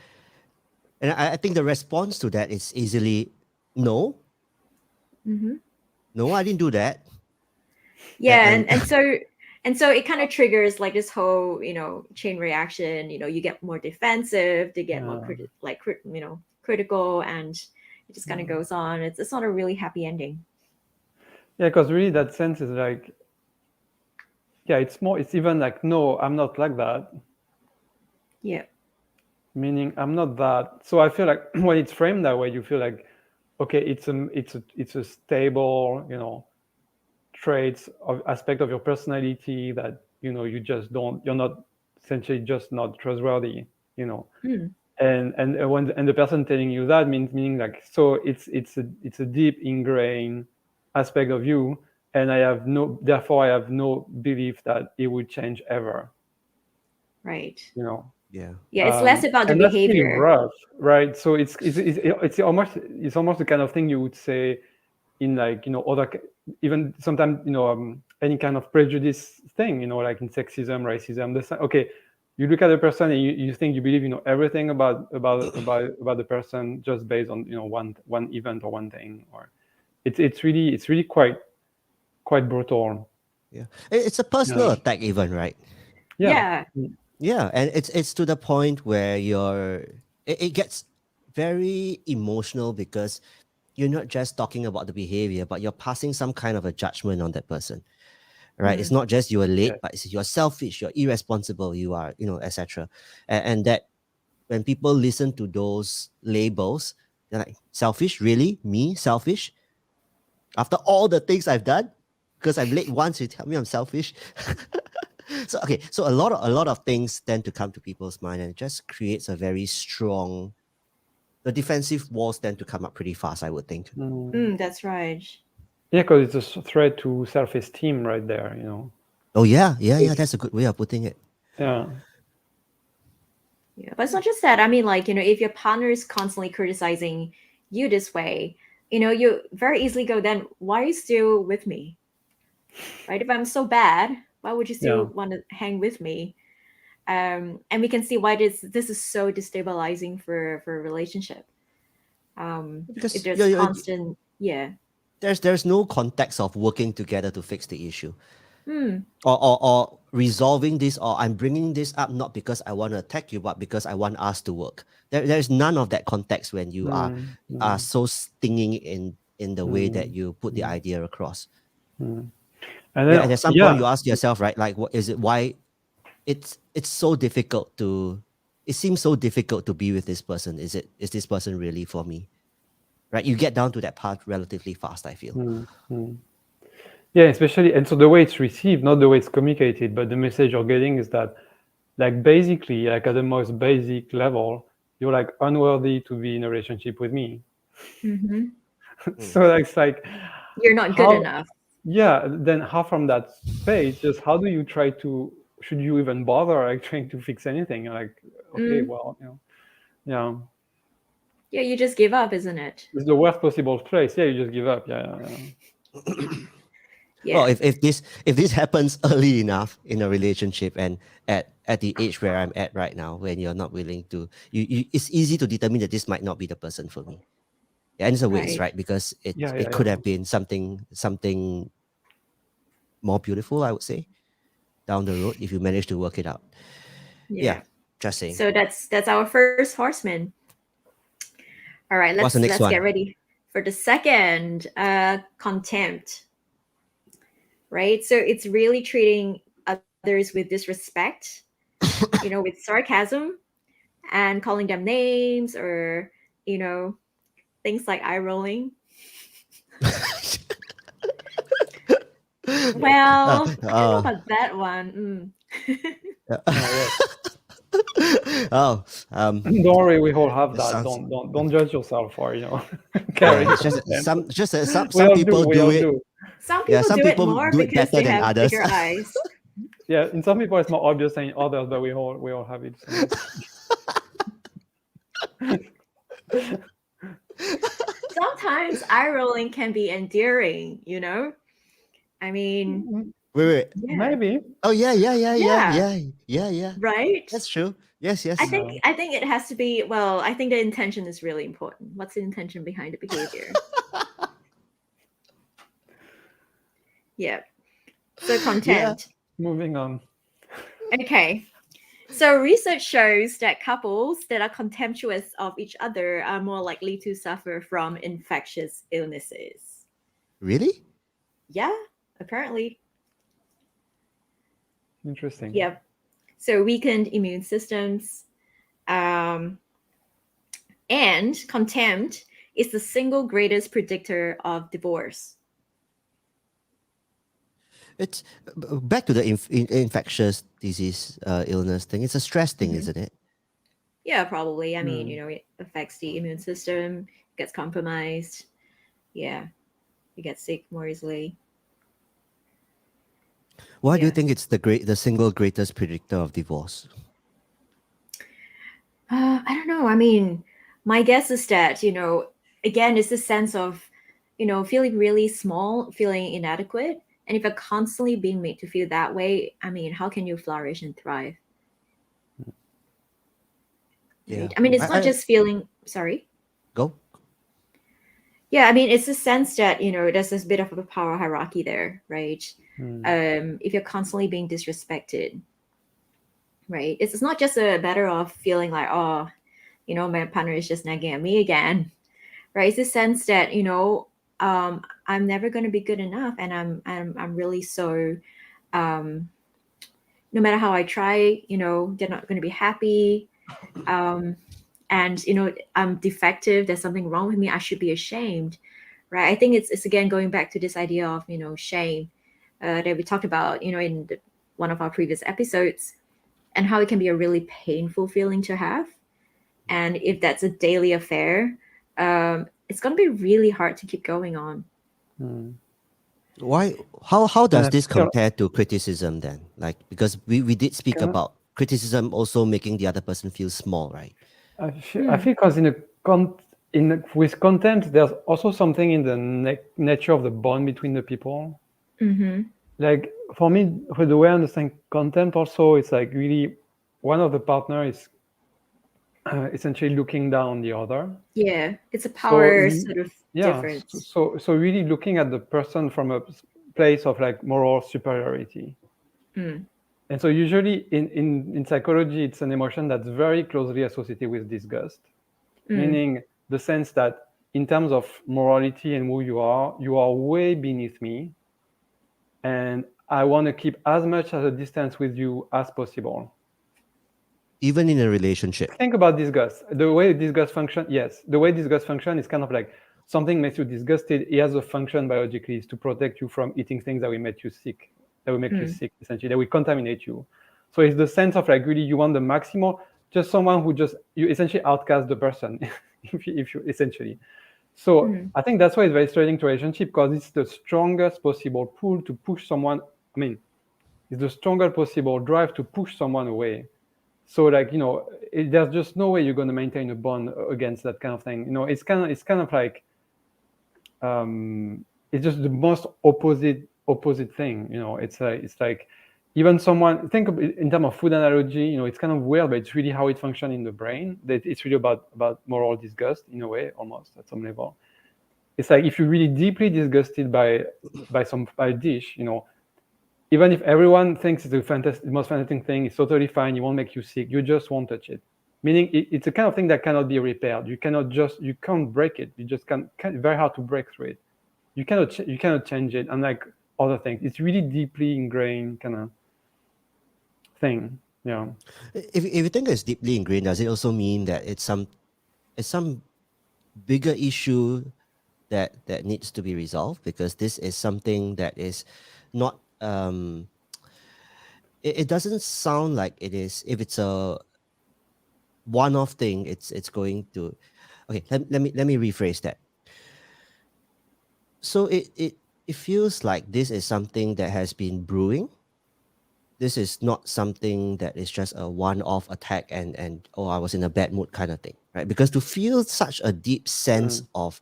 And I think the response to that is easily no, Mm-hmm. no, I didn't do that. Yeah, And and so it kind of triggers like this whole chain reaction. You get more defensive, they get more critical, and it just kind of goes on. It's not a really happy ending. Yeah, because really that sense is like, yeah, it's even like, no, I'm not like that. Yeah. Meaning I'm not that. So I feel like when it's framed that way, you feel like, okay, it's a stable, traits of aspect of your personality that you're not, essentially just not trustworthy, Hmm. and the person telling you that meaning like, so it's a deep ingrained aspect of you, and therefore I have no belief that it would change ever. Right. yeah. Yeah, it's less about the And that's pretty behavior. rough, right? So it's almost the kind of thing you would say in, like, other, even sometimes, any kind of prejudice thing, like in sexism, racism, okay, you look at the person and you think you believe you know everything about the person just based on one event or one thing, or it's really quite brutal. Yeah, it's a personal attack even, right? Yeah. Yeah, and it's to the point where it gets very emotional because you're not just talking about the behavior, but you're passing some kind of a judgment on that person, right? It's not just you're late, but it's you're selfish, you're irresponsible, you are, etc. And that when people listen to those labels, they're like, selfish? Really? Me? Selfish? After all the things I've done? Because I'm late once, you tell me I'm selfish? So a lot of things tend to come to people's mind, and it just creates a very strong. The defensive walls tend to come up pretty fast, I would think. That's right. Yeah, because it's a threat to self-esteem right there. Oh yeah. That's a good way of putting it. Yeah. Yeah, but it's not just that. I mean, like, if your partner is constantly criticizing you this way, you very easily go, then why are you still with me? Right? If I'm so bad, why would you still want to hang with me? And we can see why this is so destabilizing for a relationship. Because if there's constant, there's no context of working together to fix the issue. Or resolving this, or I'm bringing this up not because I want to attack you, but because I want us to work. There's none of that context when you are so stinging in the way that you put the idea across. And then, and at some point you ask yourself, right, like, what is it? Why it's so difficult to? It seems so difficult to be with this person. Is this person really for me? Right, you get down to that part relatively fast, I feel. Yeah, especially, and so the way it's received, not the way it's communicated, but the message you're getting is that, like, basically, like at the most basic level, you're like unworthy to be in a relationship with me. So it's like you're not good enough. Yeah, then how from that space, just how do you try to? Should you even bother like trying to fix anything? Like, okay, well, yeah. Yeah, you just give up, isn't it? It's the worst possible place. Yeah, you just give up. Yeah. Well, if this happens early enough in a relationship, and at the age where I'm at right now, when you're not willing to, it's easy to determine that this might not be the person for me. Yeah, and it's a waste, right? Because it could have been something more beautiful, I would say, down the road if you manage to work it out. Yeah, just saying. So that's our first horseman. All right, let's get ready for the second, contempt. Right, so it's really treating others with disrespect, with sarcasm, and calling them names, or things like eye rolling. Well, I don't know about that one. Don't worry, we all have that. Don't judge yourself for carrying. Some people do it. Some people do it more do it because better they than have others. bigger eyes. Yeah, in some people it's more obvious than in others, but we all have it. Sometimes eye rolling can be endearing, I mean, wait. Yeah. Maybe. Oh yeah. Right? That's true. Yes. I think it has to be, well, I think the intention is really important. What's the intention behind the behavior? Yeah. So contempt. Moving on. Okay. So research shows that couples that are contemptuous of each other are more likely to suffer from infectious illnesses. Really? Yeah, apparently. Interesting. Yeah. So weakened immune systems. And contempt is the single greatest predictor of divorce. It's back to the infectious disease illness thing. It's a stress thing, isn't it? Yeah, probably. I mean, it affects the immune system, gets compromised. Yeah, you get sick more easily. Why do you think it's the single greatest predictor of divorce? I don't know. I mean, my guess is that, again, it's the sense of, feeling really small, feeling inadequate. And if you're constantly being made to feel that way, I mean, how can you flourish and thrive? Right? I mean, it's not just feeling. Sorry. Go. Yeah, I mean, it's a sense that there's this bit of a power hierarchy there, right? If you're constantly being disrespected, right? It's not just a matter of feeling like, oh, my partner is just nagging at me again, right? It's a sense that I'm never going to be good enough, and I'm really so. No matter how I try, they're not going to be happy. And I'm defective. There's something wrong with me. I should be ashamed, right? I think it's again going back to this idea of shame that we talked about in one of our previous episodes, and how it can be a really painful feeling to have. And if that's a daily affair, it's going to be really hard to keep going on. Why? How does this compare to criticism then? Like, because we did speak about criticism also making the other person feel small, right? I feel because with contempt, there's also something in the nature of the bond between the people. Like for me, the way I understand contempt also, it's like really one of the partner is essentially looking down on the other. Yeah, it's a power sort of difference. So really looking at the person from a place of like moral superiority. And so usually in psychology, it's an emotion that's very closely associated with disgust, meaning the sense that in terms of morality and who you are way beneath me. And I want to keep as much as a distance with you as possible. Even in a relationship. Think about disgust. The way disgust function, the way disgust function is kind of like something makes you disgusted. It has a function biologically is to protect you from eating things that will make you sick. Essentially, that will contaminate you. So it's the sense of like really you want the maximal, just someone who you essentially outcast the person, if you essentially. So I think that's why it's very threatening to relationship, because it's the strongest possible pull to push someone. I mean, it's the strongest possible drive to push someone away. So like there's just no way you're going to maintain a bond against that kind of thing. It's kind of like it's just the most opposite thing. It's like even someone, think of it in terms of food analogy. It's kind of weird, but it's really how it functions in the brain. That it's really about moral disgust in a way, almost at some level. It's like if you're really deeply disgusted by a dish, even if everyone thinks it's the most fantastic thing, it's totally fine, it won't make you sick, you just won't touch it. Meaning it's a kind of thing that cannot be repaired. You can't break it. You just can't very hard to break through it. You cannot change it, unlike other things. It's really deeply ingrained kind of thing. Yeah. If you think it's deeply ingrained, does it also mean that it's some bigger issue that needs to be resolved? Because this is something that is not it doesn't sound like it is. If it's a one-off thing, it's going to. Okay, let me rephrase that. So it feels like this is something that has been brewing. This is not something that is just a one-off attack and oh, I was in a bad mood kind of thing, right? Because to feel such a deep sense of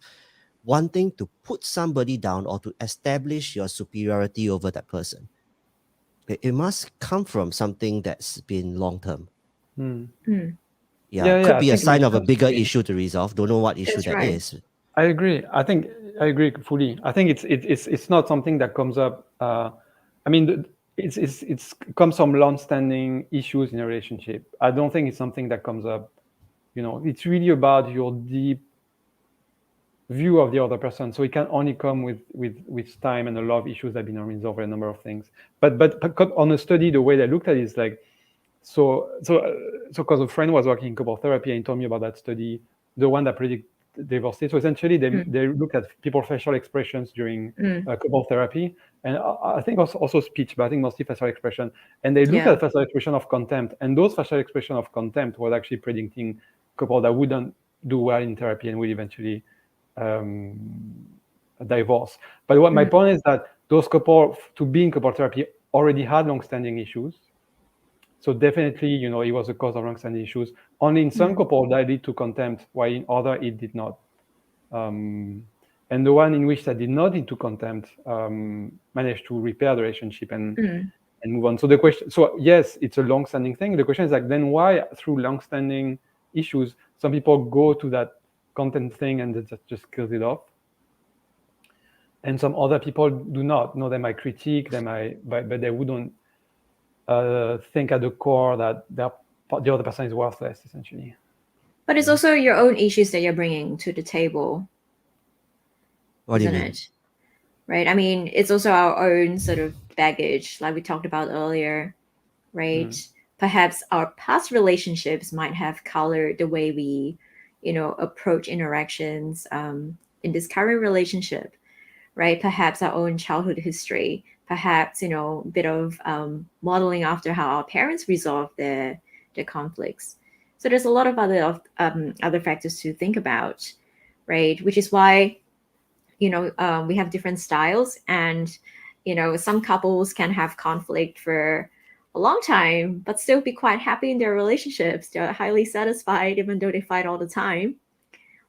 wanting to put somebody down or to establish your superiority over that person, it must come from something that's been long-term. Yeah, could be a sign of a bigger issue to resolve. Don't know what issue that is. I agree. I agree fully. I think it's not something that comes up. I mean, it's comes from long-standing issues in a relationship. I don't think it's something that comes up. It's really about your deep view of the other person. So it can only come with time and a lot of issues that have been unresolved over a number of things. But on a study, the way they looked at it is like, so because a friend was working in couple therapy and he told me about that study, the one that predicted divorce. So essentially, they looked at people's facial expressions during couple therapy, and I think also speech, but I think mostly facial expression. And they looked at facial expression of contempt, and those facial expression of contempt was actually predicting couple that wouldn't do well in therapy and will eventually divorce. But what my point is that those couple to be in couple therapy already had long-standing issues. So definitely, it was a cause of long-standing issues. Only in some couple that lead to contempt, while in other it did not. And the one in which that did not lead to contempt managed to repair the relationship and move on. So the question, yes, it's a long-standing thing. The question is like, then why through long-standing issues. Some people go to that content thing and they just kills it off. And some other people do not. No, they might critique, but they wouldn't think at the core that the other person is worthless, essentially. But it's also your own issues that you're bringing to the table. What do you isn't mean? it? Right. I mean, it's also our own sort of baggage, like we talked about earlier, right? Perhaps our past relationships might have colored the way we, approach interactions in this current relationship, right? Perhaps our own childhood history, perhaps, a bit of modeling after how our parents resolve their conflicts. So there's a lot of other factors to think about, right? Which is why we have different styles, and some couples can have conflict for a long time but still be quite happy in their relationships. They're highly satisfied even though they fight all the time,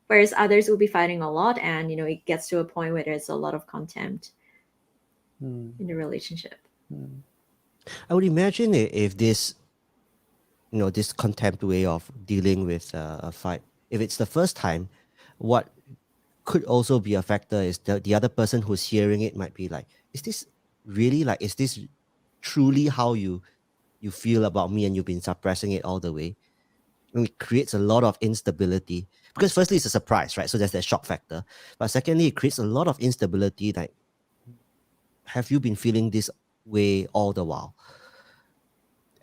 whereas others will be fighting a lot, and it gets to a point where there's a lot of contempt in the relationship. I would imagine if this, this contempt way of dealing with a fight, if it's the first time, what could also be a factor is the other person who's hearing it might be like, is this really like, is this truly how you feel about me, and you've been suppressing it all the way? And it creates a lot of instability, because firstly it's a surprise, right? So there's that shock factor, but secondly it creates a lot of instability. Like, have you been feeling this way all the while?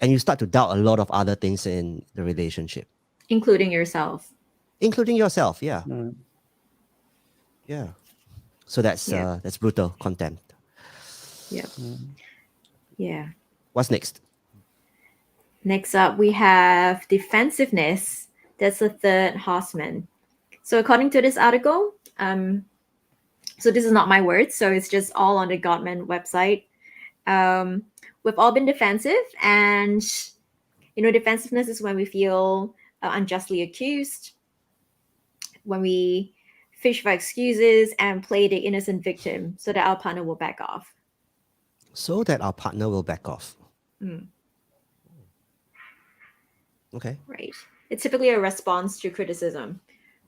And you start to doubt a lot of other things in the relationship, including yourself. Yeah. Yeah. So that's brutal contempt. Yeah. Yeah. What's next? Next up, we have defensiveness. That's the third Horseman. So according to this article, so this is not my words, so it's just all on the Gottman website. We've all been defensive, and defensiveness is when we feel unjustly accused, when we fish for excuses and play the innocent victim so that our partner will back off. Okay. Right. It's typically a response to criticism,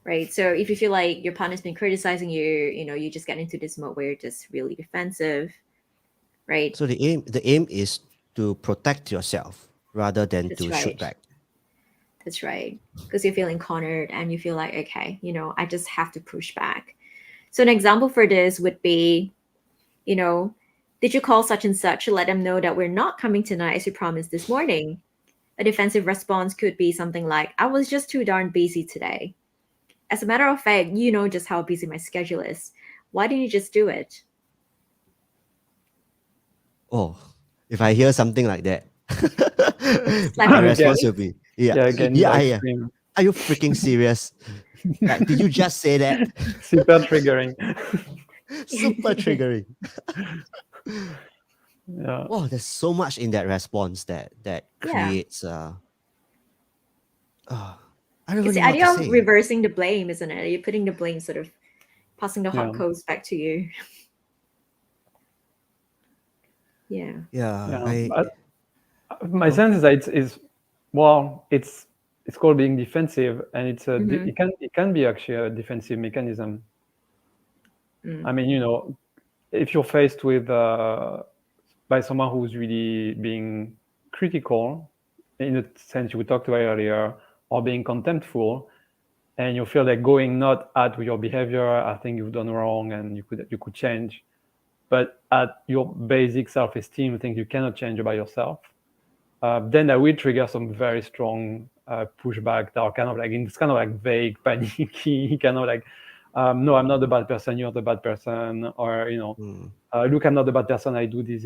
right? So if you feel like your partner's been criticizing you, you just get into this mode where you're just really defensive, right? So the aim is to protect yourself rather than That's to right. shoot back. That's right. Because you're feeling cornered and you feel like, okay, I just have to push back. So an example for this would be, did you call such and such to let them know that we're not coming tonight as you promised this morning? A defensive response could be something like, I was just too darn busy today. As a matter of fact, you know just how busy my schedule is. Why didn't you just do it? Oh, if I hear something like that, Slap my your response face. will be, yeah. Scream. Are you freaking serious? Like, did you just say that? Super triggering. Super triggering. Yeah. Wow, there's so much in that response that creates I don't It's really the know what idea to of say. reversing the blame, isn't it? You're putting the blame, sort of passing the hot coals back to you. Yeah. My sense is that it's called being defensive, and it can be actually a defensive mechanism. I mean, if you're faced with by someone who's really being critical, in the sense we talked about earlier, or being contemptful, and you feel like going not at your behavior, I think you've done wrong and you could change, but at your basic self-esteem, things you cannot change about yourself, then that will trigger some very strong pushback that are kind of like vague, panicky, kind of like, no, I'm not the bad person, you're the bad person, or look, I'm not the bad person, I do this,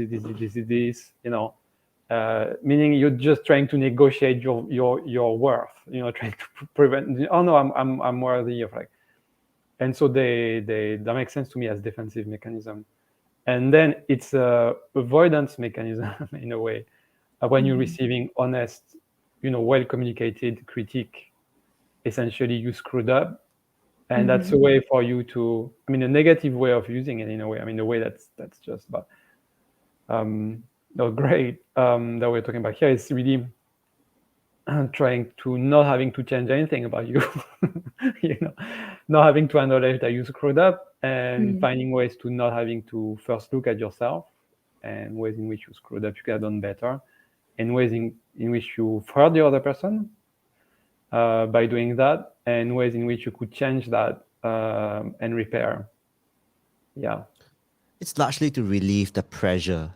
meaning you're just trying to negotiate your worth, trying to prevent, oh no, I'm worthy of like, and so that makes sense to me as defensive mechanism. And then it's a avoidance mechanism in a way, when you're receiving honest, well communicated critique. Essentially you screwed up, and that's a way for you to, a negative way of using it in a way, the way that's just, but great that we're talking about here is really trying to not having to change anything about you, not having to acknowledge that you screwed up, and finding ways to not having to first look at yourself, and ways in which you screwed up, you could have done better, and ways in which you hurt the other person by doing that, and ways in which you could change that and repair. Yeah. It's largely to relieve the pressure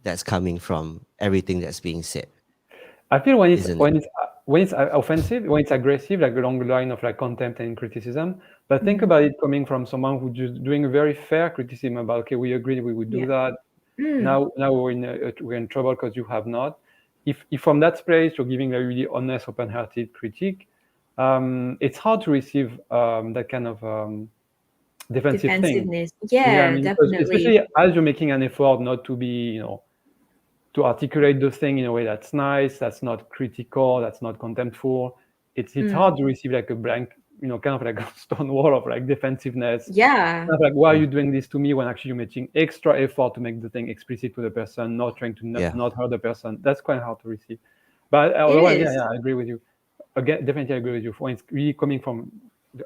that's coming from everything that's being said. I feel when it's offensive, when it's aggressive, like along the line of like contempt and criticism. But think about it coming from someone who's just doing a very fair criticism about, okay, we agreed we would do that. Now we're in trouble because you have not. If from that place you're giving a really honest, open-hearted critique, it's hard to receive that kind of defensive thing. Yeah, I mean, definitely. Especially as you're making an effort not to be, to articulate the thing in a way that's nice, that's not critical, that's not contemptful. It's hard to receive like a blank, kind of like a stone wall of like defensiveness. Yeah. Kind of like, why are you doing this to me when actually you're making extra effort to make the thing explicit to the person, not trying to not hurt the person. That's quite hard to receive. But otherwise, I agree with you. Again, definitely agree with you. When it's really coming from,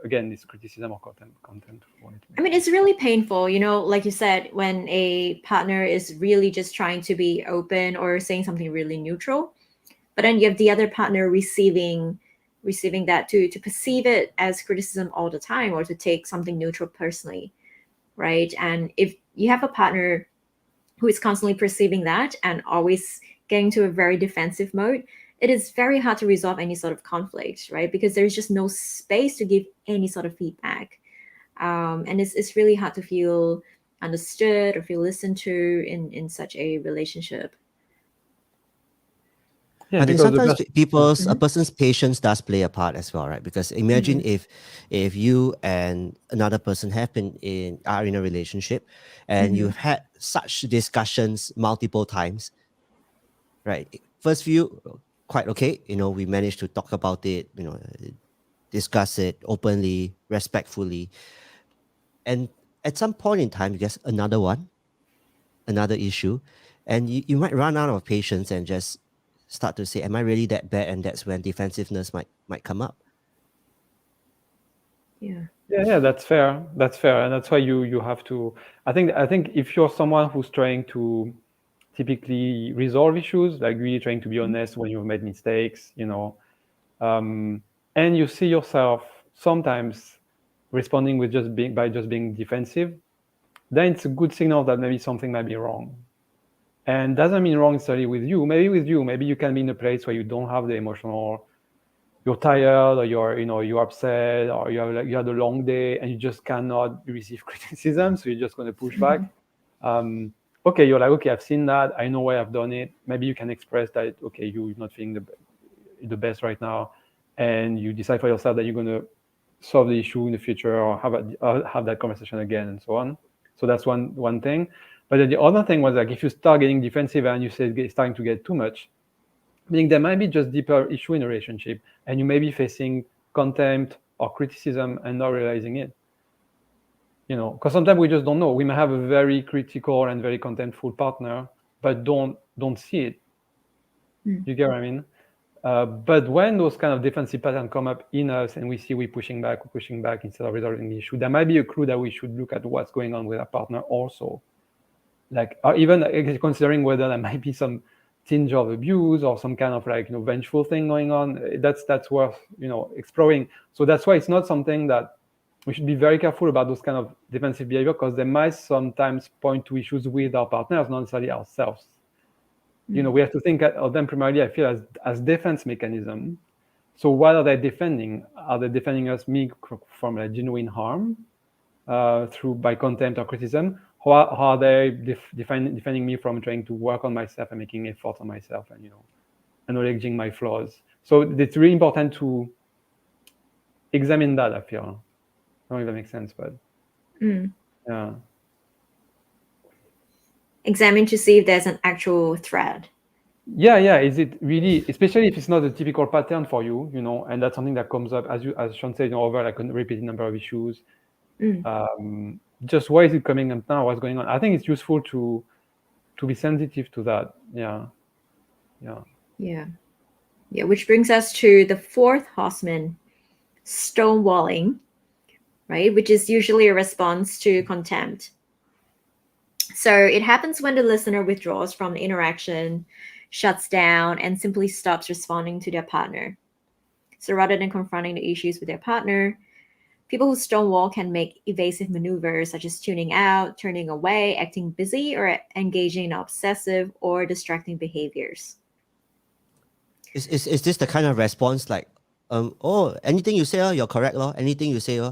again, this criticism or content. I mean, it's really painful, like you said, when a partner is really just trying to be open or saying something really neutral, but then you have the other partner receiving that to perceive it as criticism all the time, or to take something neutral personally, right? And if you have a partner who is constantly perceiving that and always getting to a very defensive mode, it is very hard to resolve any sort of conflict, right? Because there's just no space to give any sort of feedback. And it's really hard to feel understood or feel listened to in such a relationship. Yeah, I think sometimes a person's patience does play a part as well, right? Because imagine if you and another person are in a relationship, and you've had such discussions multiple times, right? First few, quite okay, we managed to talk about it, discuss it openly, respectfully, and at some point in time, you get another issue, and you might run out of patience and just start to say, am I really that bad? And that's when defensiveness might come up. Yeah, that's fair, and that's why you have to, I think if you're someone who's trying to typically resolve issues, like really trying to be honest when you've made mistakes, and you see yourself sometimes responding with by just being defensive, then it's a good signal that maybe something might be wrong. And doesn't mean wrong necessarily with you. Maybe you can be in a place where you don't have the emotional, you're tired, or you're upset, or you had a long day and you just cannot receive criticism, so you're just going to push back. Okay, you're like, okay, I've seen that, I know why I've done it. Maybe you can express that, okay, you're not feeling the best right now, and you decide for yourself that you're going to solve the issue in the future, or have that conversation again, and so on. So that's one thing. But then the other thing was, like, if you start getting defensive and you say it's starting to get too much, meaning there might be just deeper issue in a relationship, and you may be facing contempt or criticism and not realizing it. Because sometimes we just don't know. We may have a very critical and very contemptful partner, but don't see it. You get what I mean? But when those kind of defensive patterns come up in us, and we see we're pushing back instead of resolving the issue, there might be a clue that we should look at what's going on with our partner also. Like, or even considering whether there might be some tinge of abuse or some kind of like vengeful thing going on. That's worth exploring. So that's why it's not something that we should be very careful about, those kind of defensive behavior, because they might sometimes point to issues with our partners, not necessarily ourselves. We have to think of them primarily, I feel, as defense mechanism. So what are they defending? Are they defending me from a genuine harm by contempt or criticism? How are they defending me from trying to work on myself and making efforts on myself, and acknowledging my flaws? So it's really important to examine that, I feel. I don't know if that makes sense, but yeah. Examine to see if there's an actual thread. Yeah. Is it really, especially if it's not a typical pattern for you, and that's something that comes up, as Sean said, over like a repeated number of issues. Just why is it coming up now? What's going on? I think it's useful to be sensitive to that. Yeah. Yeah, which brings us to the fourth Horseman, Stonewalling, right? Which is usually a response to contempt. So it happens when the listener withdraws from the interaction, shuts down, and simply stops responding to their partner. So rather than confronting the issues with their partner, people who stonewall can make evasive maneuvers such as tuning out, turning away, acting busy, or engaging in obsessive or distracting behaviors. Is this the kind of response like, oh, anything you say, you're correct, lor. Anything you say, is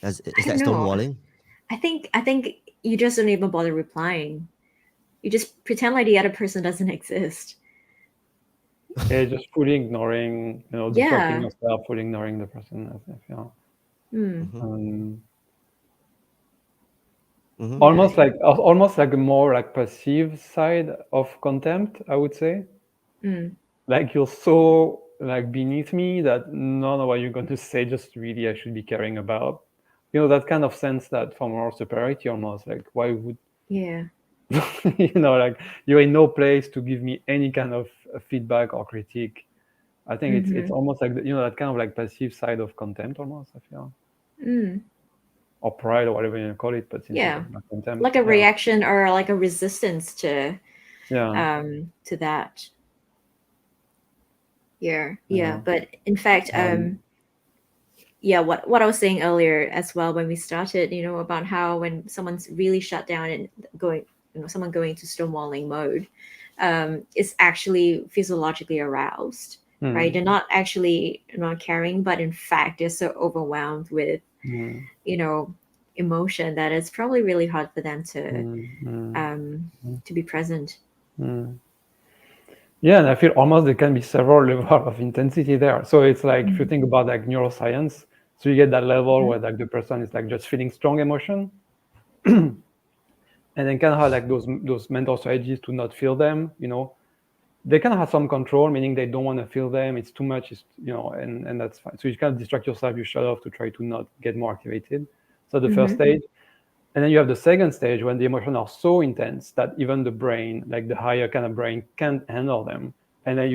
I that don't know. stonewalling? I think you just don't even bother replying. You just pretend like the other person doesn't exist. Yeah, just fully ignoring, distracting yourself, fully ignoring the person. I think, almost like a more like passive side of contempt, I would say. Like you're so like beneath me that none of what you're going to say just really I should be caring about. That kind of sense that for moral superiority almost, like why would like you're in no place to give me any kind of feedback or critique. I think it's almost like that kind of like passive side of contempt almost, I feel. Or pride or whatever you call it, but since it's like contempt, like a reaction or like a resistance to to that. But in fact, what I was saying earlier as well when we started, about how when someone's really shut down and someone going into stonewalling mode, is actually physiologically aroused, right? They're not actually not caring, but in fact they're so overwhelmed with emotion that it's probably really hard for them to be present. Yeah, and I feel almost there can be several levels of intensity there. So it's like if you think about like neuroscience, so you get that level where like the person is like just feeling strong emotion, and then kind of have like those mental strategies to not feel them. They kind of have some control, meaning they don't want to feel them. It's too much, and that's fine. So you kind of distract yourself, you shut off to try to not get more activated. So the first stage. And then you have the second stage when the emotions are so intense that even the brain, like the higher kind of brain, can't handle them. And then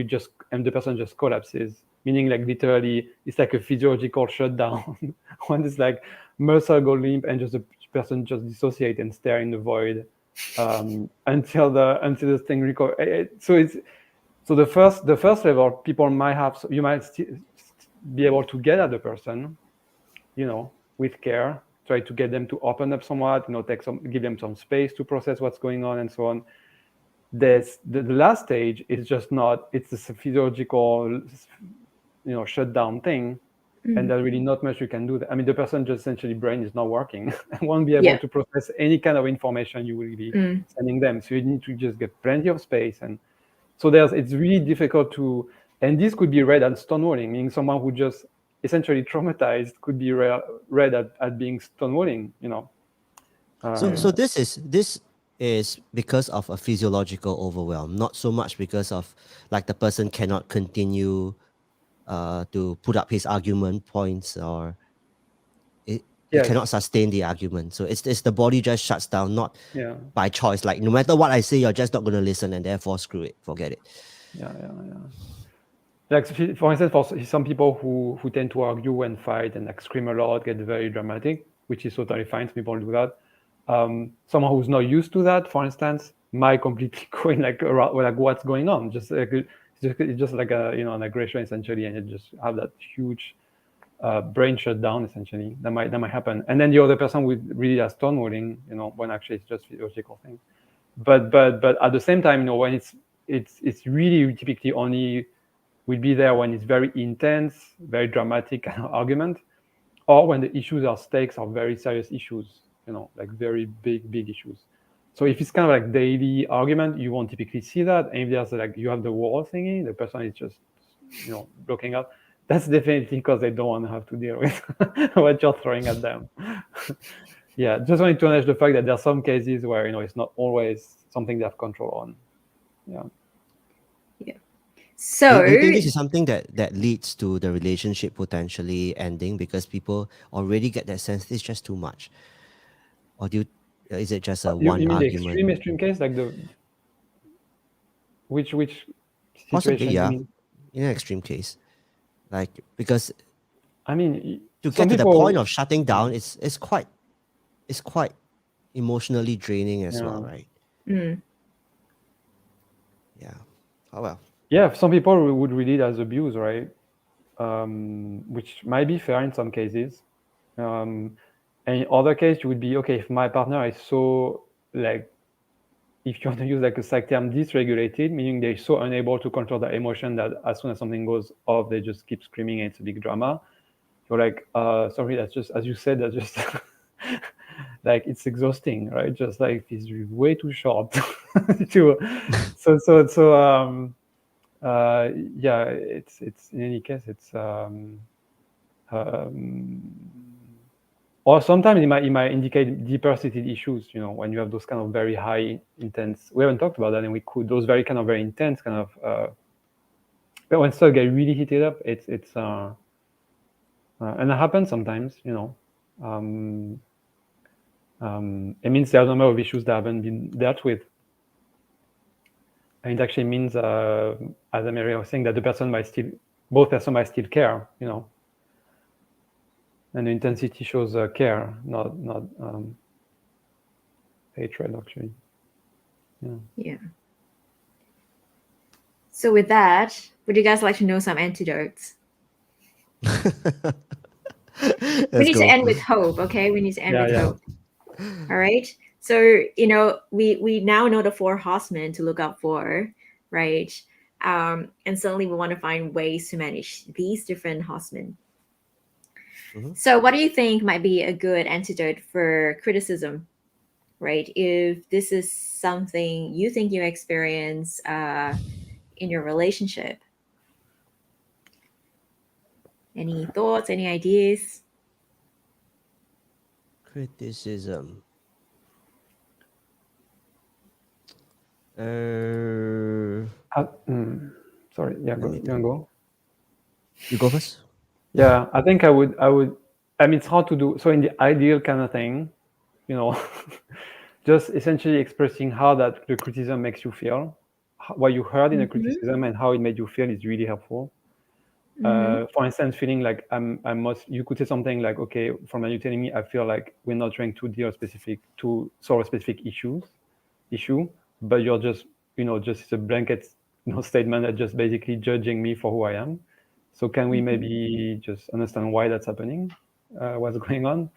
the person just collapses, meaning like literally it's like a physiological shutdown. When it's like muscle go limp and just the person just dissociate and stare in the void until the thing recovers. So the first level, people might have, you might be able to get at the person, with care. Try to get them to open up somewhat, give them some space to process what's going on and so on. The last stage is just not, it's this physiological, shutdown thing. And there's really not much you can do. I mean, the person just essentially brain is not working and won't be able to process any kind of information you will be sending them. So you need to just get plenty of space. And so it's really difficult and this could be read as stonewalling, meaning someone who just essentially traumatized could be read at being stonewalling, So this is because of a physiological overwhelm, not so much because of like the person cannot continue to put up his argument points, or he cannot sustain the argument. So it's the body just shuts down, not by choice. Like no matter what I say, you're just not going to listen, and therefore screw it, forget it. Like for instance, for some people who tend to argue and fight and like scream a lot, get very dramatic, which is totally fine. Some people do that. Someone who's not used to that, for instance, might completely go in like around, like what's going on, just like it's just like an aggression essentially, and it just have that huge brain shutdown essentially. That might happen, and then the other person would really have stonewalling, when actually it's just physiological thing. But at the same time, when it's really typically only will be there when it's very intense, very dramatic kind of argument, or when the issues are stakes are very serious issues, like very big issues. So if it's kind of like daily argument, you won't typically see that. And if there's like you have the wall thingy, the person is just blocking out. That's definitely because they don't want to have to deal with what you're throwing at them. Yeah, just wanted to acknowledge the fact that there are some cases where it's not always something they have control on. Yeah. So do you think this is something that leads to the relationship potentially ending because people already get that sense it's just too much? Or is it just a one you mean argument? The extreme case, like which Possibly, situation? yeah. You mean? in an extreme case, like because I mean, to some get to the people- point of shutting down, it's quite emotionally draining as well, right? Mm. Yeah. Oh well. Yeah, some people would read it as abuse, right? Which might be fair in some cases. And in other cases, you would be, okay, if my partner is so, like, if you want to use like a psych term, dysregulated, meaning they're so unable to control their emotion that as soon as something goes off, they just keep screaming and it's a big drama. You're like, sorry, that's just, as you said, that's just like, it's exhausting, right? Just like, it's way too short to, yeah, it's in any case, it's, or sometimes it might indicate deeper seated issues, you know, when you have those kind of very high intense, we haven't talked about that, and we could, those very kind of very intense kind of, but when stuff get really heated up, it's and that happens sometimes, you know. It means there's a number of issues that haven't been dealt with. And it actually means, as Amerie was saying, that both persons might still care, you know. And the intensity shows care, not hatred, actually. Yeah. So with that, would you guys like to know some antidotes? We need to end with hope, okay? We need to end with hope. All right. So, you know, we now know the 4 horsemen to look out for, right? And suddenly we want to find ways to manage these different horsemen. Mhm. So what do you think might be a good antidote for criticism, right? If this is something you think you experience in your relationship. Any thoughts, any ideas? Criticism. Sorry, yeah, Let me you wanna go? You go first. Yeah, I think I would. I mean, it's hard to do. So in the ideal kind of thing, you know, just essentially expressing how that the criticism makes you feel, what you heard in the criticism, and how it made you feel is really helpful. For instance, feeling like you could say something like, okay, from you telling me, I feel like we're not trying to solve a specific issue, but you're just, you know, just a blanket, you know, statement that just basically judging me for who I am. So can we maybe just understand why that's happening, what's going on,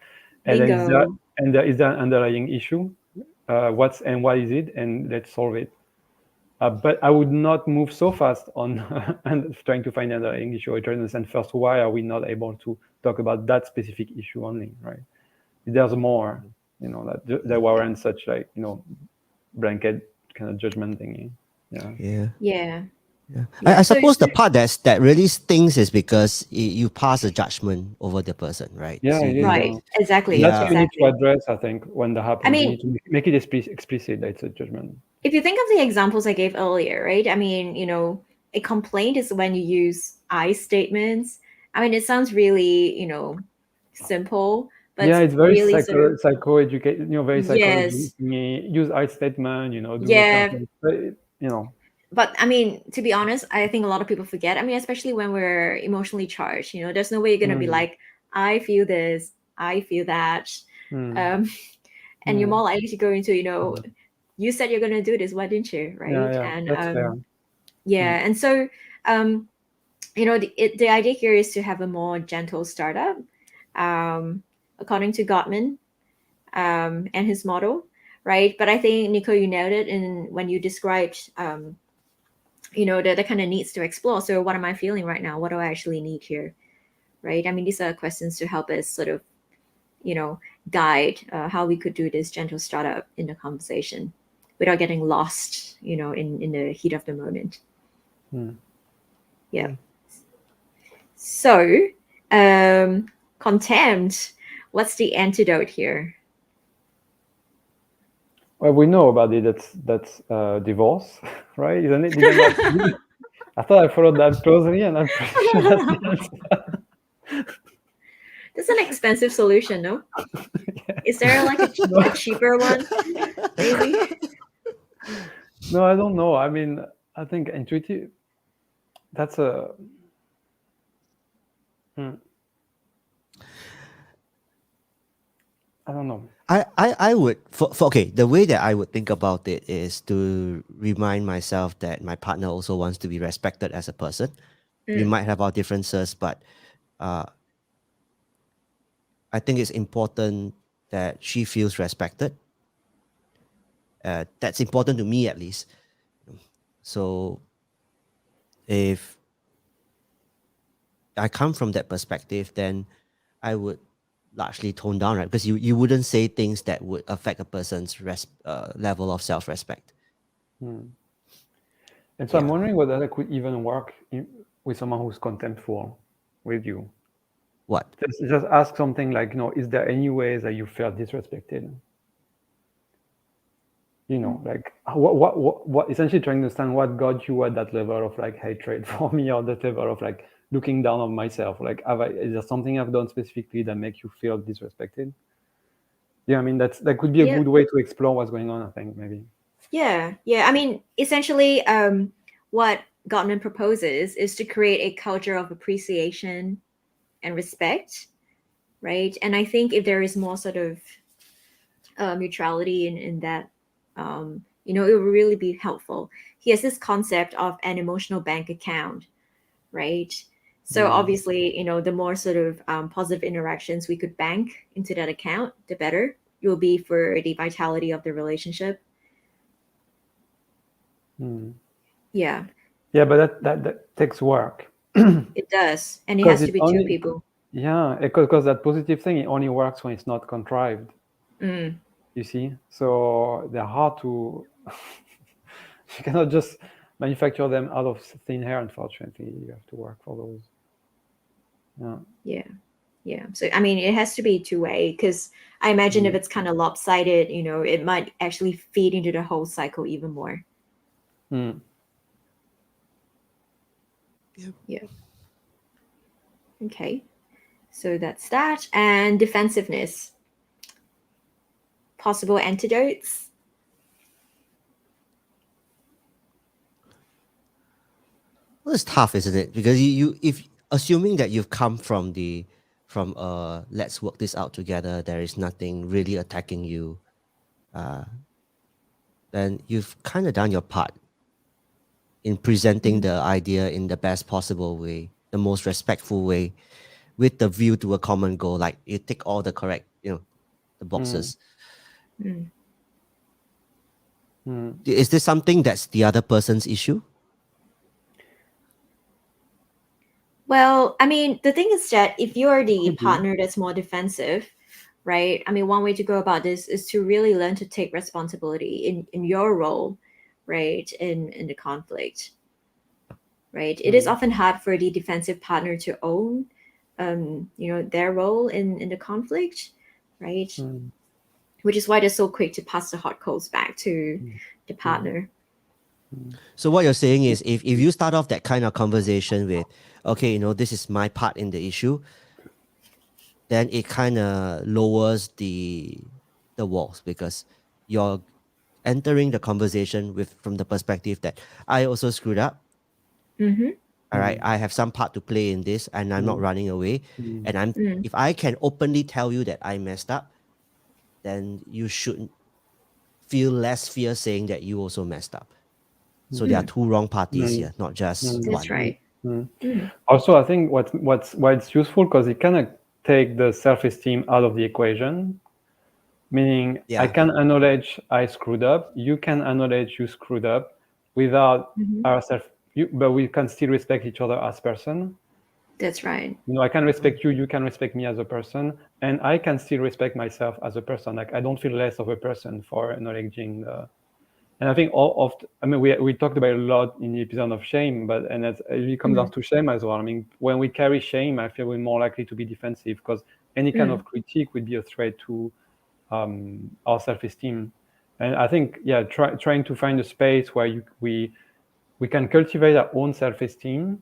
and then is there an underlying issue? Why is it, and let's solve it. But I would not move so fast on and trying to find another issue. I try to understand first, why are we not able to talk about that specific issue only, right? There's more, you know, that warrants such, like, you know, blanket kind of judgment thingy. Yeah. I suppose the part that really stings is because you pass a judgment over the person, right? Yeah, So it is, Right. Exactly. That's what you need to Exactly. address, I think, when that happens. I mean, you need to make it explicit that it's a judgment. If you think of the examples I gave earlier, right? I mean, you know, a complaint is when you use I statements. I mean, it sounds really, you know, simple, but yeah, it's very really psychoeducated, you know, very psychology. Yes. Use I statement, you know, do Yeah. you know. But I mean, to be honest, I think a lot of people forget. I mean, especially when we're emotionally charged, you know, there's no way you're gonna be like, I feel this, I feel that. And you're more likely to go into, you know, you said you're gonna do this, why didn't you? Right. Yeah, And that's fair. and so you know, the idea here is to have a more gentle startup, according to Gottman and his model, right? But I think, Nico, you nailed it in when you described you know, the kind of needs to explore. So what am I feeling right now? What do I actually need here? Right. I mean, these are questions to help us sort of, you know, guide how we could do this gentle startup in the conversation without getting lost, you know, in the heat of the moment. Yeah. So contempt, what's the antidote here? Well, we know about it. That's divorce, right? Isn't it? I thought I followed that closely, and I'm pretty sure that's the answer. That's an expensive solution, no? Is there like a cheaper one? Maybe. No, I don't know. I mean, I think intuitive. that's a I don't know. I would for okay, the way that I would think about it is to remind myself that my partner also wants to be respected as a person. We might have our differences, but I think it's important that she feels respected. That's important to me at least. So if I come from that perspective, then I would largely tone down, right? Because you wouldn't say things that would affect a person's level of self-respect. And so I'm wondering whether that could even work with someone who's contemptful with you. What? Just ask something like, is there any way that you felt disrespected? Like what essentially trying to understand what got you at that level of like hatred for me, or that level of like looking down on myself. Like, is there something I've done specifically that make you feel disrespected? Yeah, I mean, that could be a good way to explore what's going on, I think, maybe. Yeah. I mean, essentially, what Gottman proposes is to create a culture of appreciation and respect, right? And I think if there is more sort of mutuality in that, it will really be helpful. He has this concept of an emotional bank account, right? So obviously, the more sort of positive interactions we could bank into that account, the better it will be for the vitality of the relationship. Yeah. Yeah, but that takes work. It does, and it has to be two people. Yeah, because that positive thing, it only works when it's not contrived. You see, so they're hard to. You cannot just manufacture them out of thin air. Unfortunately, you have to work for those. Yeah. So I mean, it has to be two-way, because I imagine if it's kind of lopsided, it might actually feed into the whole cycle even more. Yeah. Okay. So that's that. And defensiveness. Possible antidotes. Well, it's tough, isn't it? Because if assuming that you've come from let's work this out together, there is nothing really attacking you, then you've kind of done your part in presenting the idea in the best possible way, the most respectful way, with the view to a common goal. Like you tick all the correct, the boxes. Is this something that's the other person's issue? Well, I mean, the thing is that if you're the partner that's more defensive, right? I mean, one way to go about this is to really learn to take responsibility in your role, right? In the conflict, right? It is often hard for the defensive partner to own, their role in the conflict, right? Which is why they're so quick to pass the hot coals back to the partner. So what you're saying is, if you start off that kind of conversation with, okay, this is my part in the issue, then it kind of lowers the walls, because you're entering the conversation from the perspective that I also screwed up. All right, I have some part to play in this, and I'm not running away. And if I can openly tell you that I messed up, then you should feel less fear saying that you also messed up. So there are two wrong parties here, not just one. That's right. Also, I think why it's useful, because it kind of take the self-esteem out of the equation. Meaning, I can acknowledge I screwed up. You can acknowledge you screwed up without ourselves, but we can still respect each other as person. That's right. I can respect you. You can respect me as a person, and I can still respect myself as a person. Like, I don't feel less of a person for acknowledging the. And I think we talked about a lot in the episode of shame, it really comes down to shame as well. I mean, when we carry shame, I feel we're more likely to be defensive, because any kind of critique would be a threat to our self-esteem. And I think, trying to find a space where we can cultivate our own self-esteem.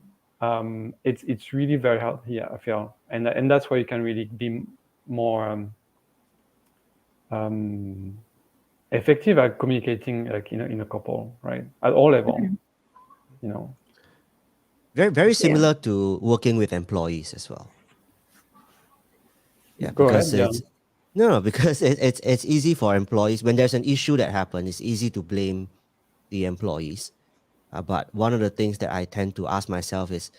It's really very healthy, I feel, and that's where you can really be more effective at communicating, like in a couple, right, at all level. very similar to working with employees as well. Yeah, Go because ahead. it's no, because it's easy for employees when there's an issue that happens. It's easy to blame the employees. But one of the things that I tend to ask myself is,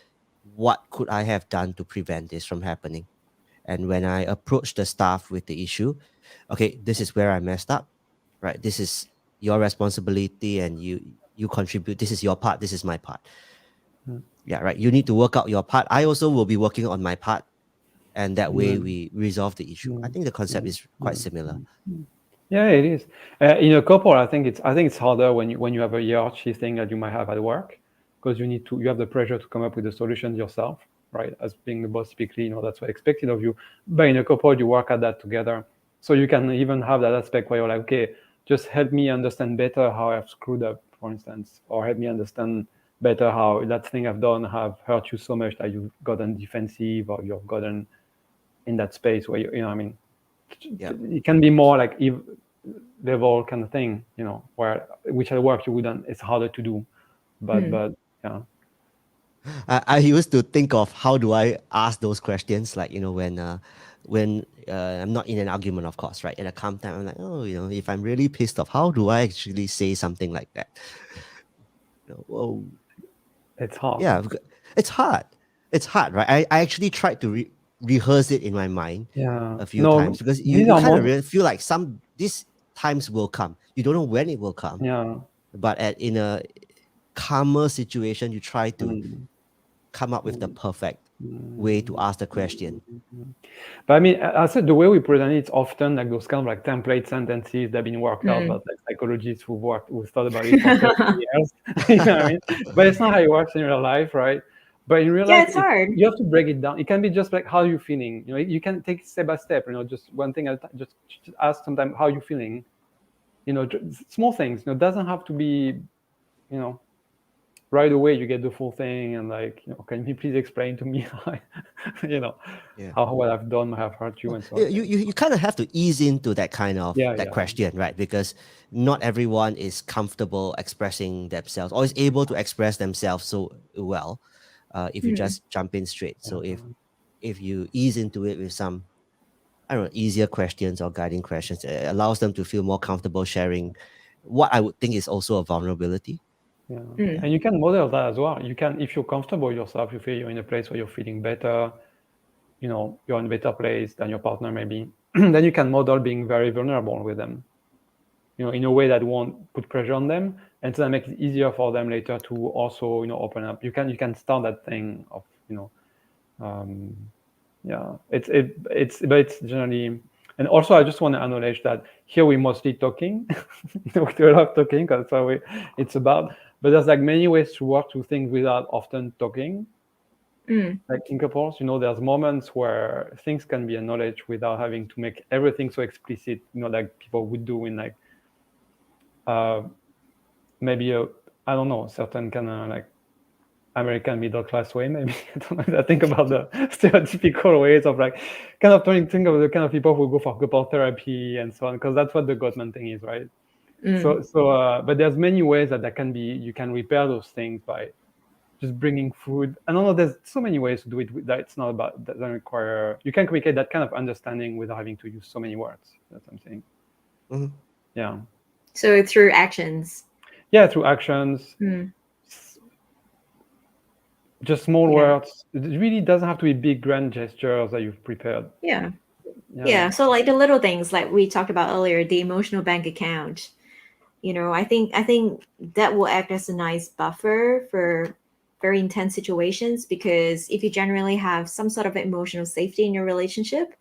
what could I have done to prevent this from happening? And when I approach the staff with the issue, okay, this is where I messed up, right? This is your responsibility, and you contribute. This is your part. This is my part. Yeah, right. You need to work out your part. I also will be working on my part, and that way we resolve the issue. I think the concept is quite similar. Yeah, it is. In a couple, I think it's harder when you have a hierarchy thing that you might have at work, because you have the pressure to come up with the solutions yourself, right? As being the boss, typically, that's what's expected of you. But in a couple, you work at that together, so you can even have that aspect where you're like, okay, just help me understand better how I've screwed up, for instance, or help me understand better how that thing I've done have hurt you so much that you've gotten defensive, or you've gotten in that space where you know, I mean, it can be more like level kind of thing, where which at work you wouldn't. It's harder to do, but yeah. I used to think of how do I ask those questions, like when I'm not in an argument, of course, right? At a calm time, I'm like, oh, if I'm really pissed off, how do I actually say something like that? Whoa. It's hard. Yeah, it's hard. It's hard, right? I actually tried to rehearse it in my mind a few times, because you kind of really feel like these times will come. You don't know when it will come. Yeah. But in a calmer situation, you try to come up with the perfect way to ask the question. But I mean, I said the way we present it, it's often like those kind of like template sentences that have been worked out by like psychologists who thought about it for 30 years. You know what I mean? But it's not how it works in real life, right? But in real life, it's hard. You have to break it down. It can be just like, how are you feeling? You can take it step by step. Just one thing at a time. Just ask sometimes, how are you feeling? Small things. It doesn't have to be, right away you get the full thing, and like, can you please explain to me how what I've done might have hurt you, and so on. You kind of have to ease into that kind of question, right? Because not everyone is comfortable expressing themselves or is able to express themselves so well if you just jump in straight. So if you ease into it with some, I don't know, easier questions or guiding questions, it allows them to feel more comfortable sharing what I would think is also a vulnerability. And you can model that as well. You can, if you're comfortable yourself, you feel you're in a place where you're feeling better, you're in a better place than your partner maybe, then you can model being very vulnerable with them, in a way that won't put pressure on them, and so that makes it easier for them later to also, open up. You can start that thing of, it's generally. And also, I just want to acknowledge that here we're mostly talking. We do a lot of talking, because that's what it's about. But there's like many ways to work through things without often talking. Like in couples, there's moments where things can be acknowledged without having to make everything so explicit, like people would do in like maybe I don't know, certain kind of like American middle class way, maybe. I don't know. I think about the stereotypical ways of like kind of think of the kind of people who go for couple therapy and so on, because that's what the Gottman thing is, right? So but there's many ways that can be, you can repair those things by just bringing food. I don't know, there's so many ways to do it that it's not about, that doesn't require, you can communicate that kind of understanding without having to use so many words. That's what I'm saying. Yeah. So through actions. Yeah, through actions. Just small words. It really doesn't have to be big grand gestures that you've prepared. Yeah. So like the little things like we talked about earlier, the emotional bank account. I think that will act as a nice buffer for very intense situations, because if you generally have some sort of emotional safety in your relationship,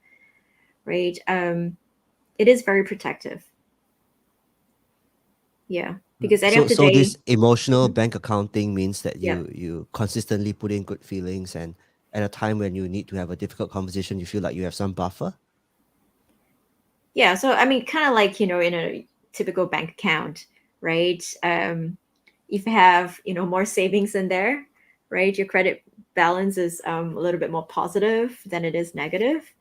right, it is very protective. Yeah, because at the end of the day, this emotional bank accounting means that you consistently put in good feelings, and at a time when you need to have a difficult conversation, you feel like you have some buffer. Yeah, so I mean, kind of like in a typical bank account, right? If you have more savings in there, right, your credit balance is a little bit more positive than it is negative,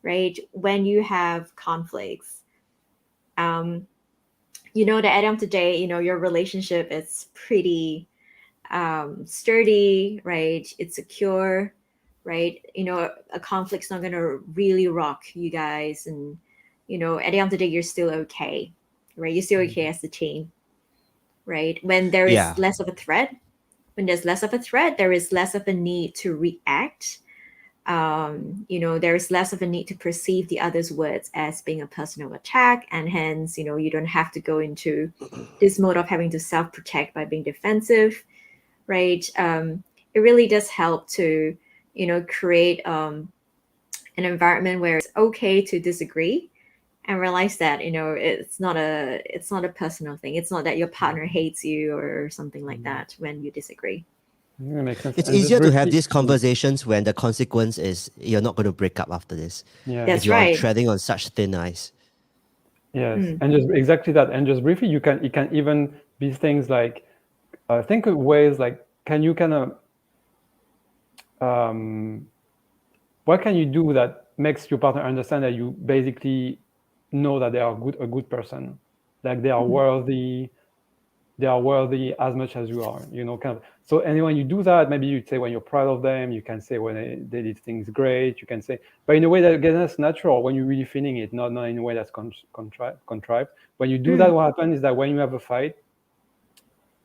right? When you have conflicts, that at the end of the day, your relationship is pretty sturdy, right? It's secure, right? A conflict's not gonna really rock you guys, and at the end of the day, you're still okay, right? You're still okay as a team, right? When there is Yeah. less of a threat, there is less of a need to react. There is less of a need to perceive the other's words as being a personal attack, and hence, you don't have to go into this mode of having to self-protect by being defensive, right? It really does help to, create an environment where it's okay to disagree, and realize that it's not a personal thing. It's not that your partner hates you or something like that when you disagree. Yeah, makes sense. It's And just easier to have briefly- these conversations when the consequence is you're not going to break up after this. Yeah. That's If you're right. treading on such thin ice. Yes, and just exactly that. And just briefly, it can even be things like, think of ways like, can you kind of, what can you do that makes your partner understand that you basically know that they are a good person, like they are worthy as much as you are, kind of. So, and when you do that, maybe you say when you're proud of them, you can say when they did things great, you can say, but in a way that, again, that's natural when you're really feeling it, not in a way that's contrived. When you do that, what happens is that when you have a fight,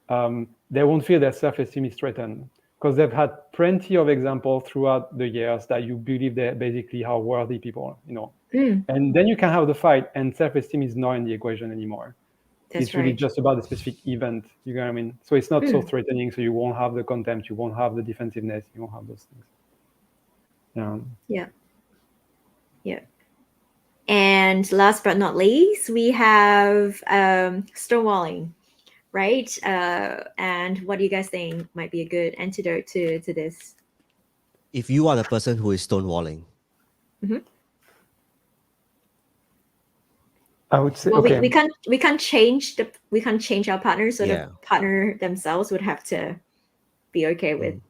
they won't feel their self-esteem is threatened, because they've had plenty of examples throughout the years that you believe they basically are worthy people, and then you can have the fight and self-esteem is not in the equation anymore. It's really just about the specific event. You know what I mean? So it's not so threatening. So you won't have the contempt. You won't have the defensiveness. You won't have those things. Yeah. And last but not least, we have stonewalling, right? And what do you guys think might be a good antidote to this? If you are the person who is stonewalling, I would say, well, okay. we can't change our partner, so the partner themselves would have to be okay with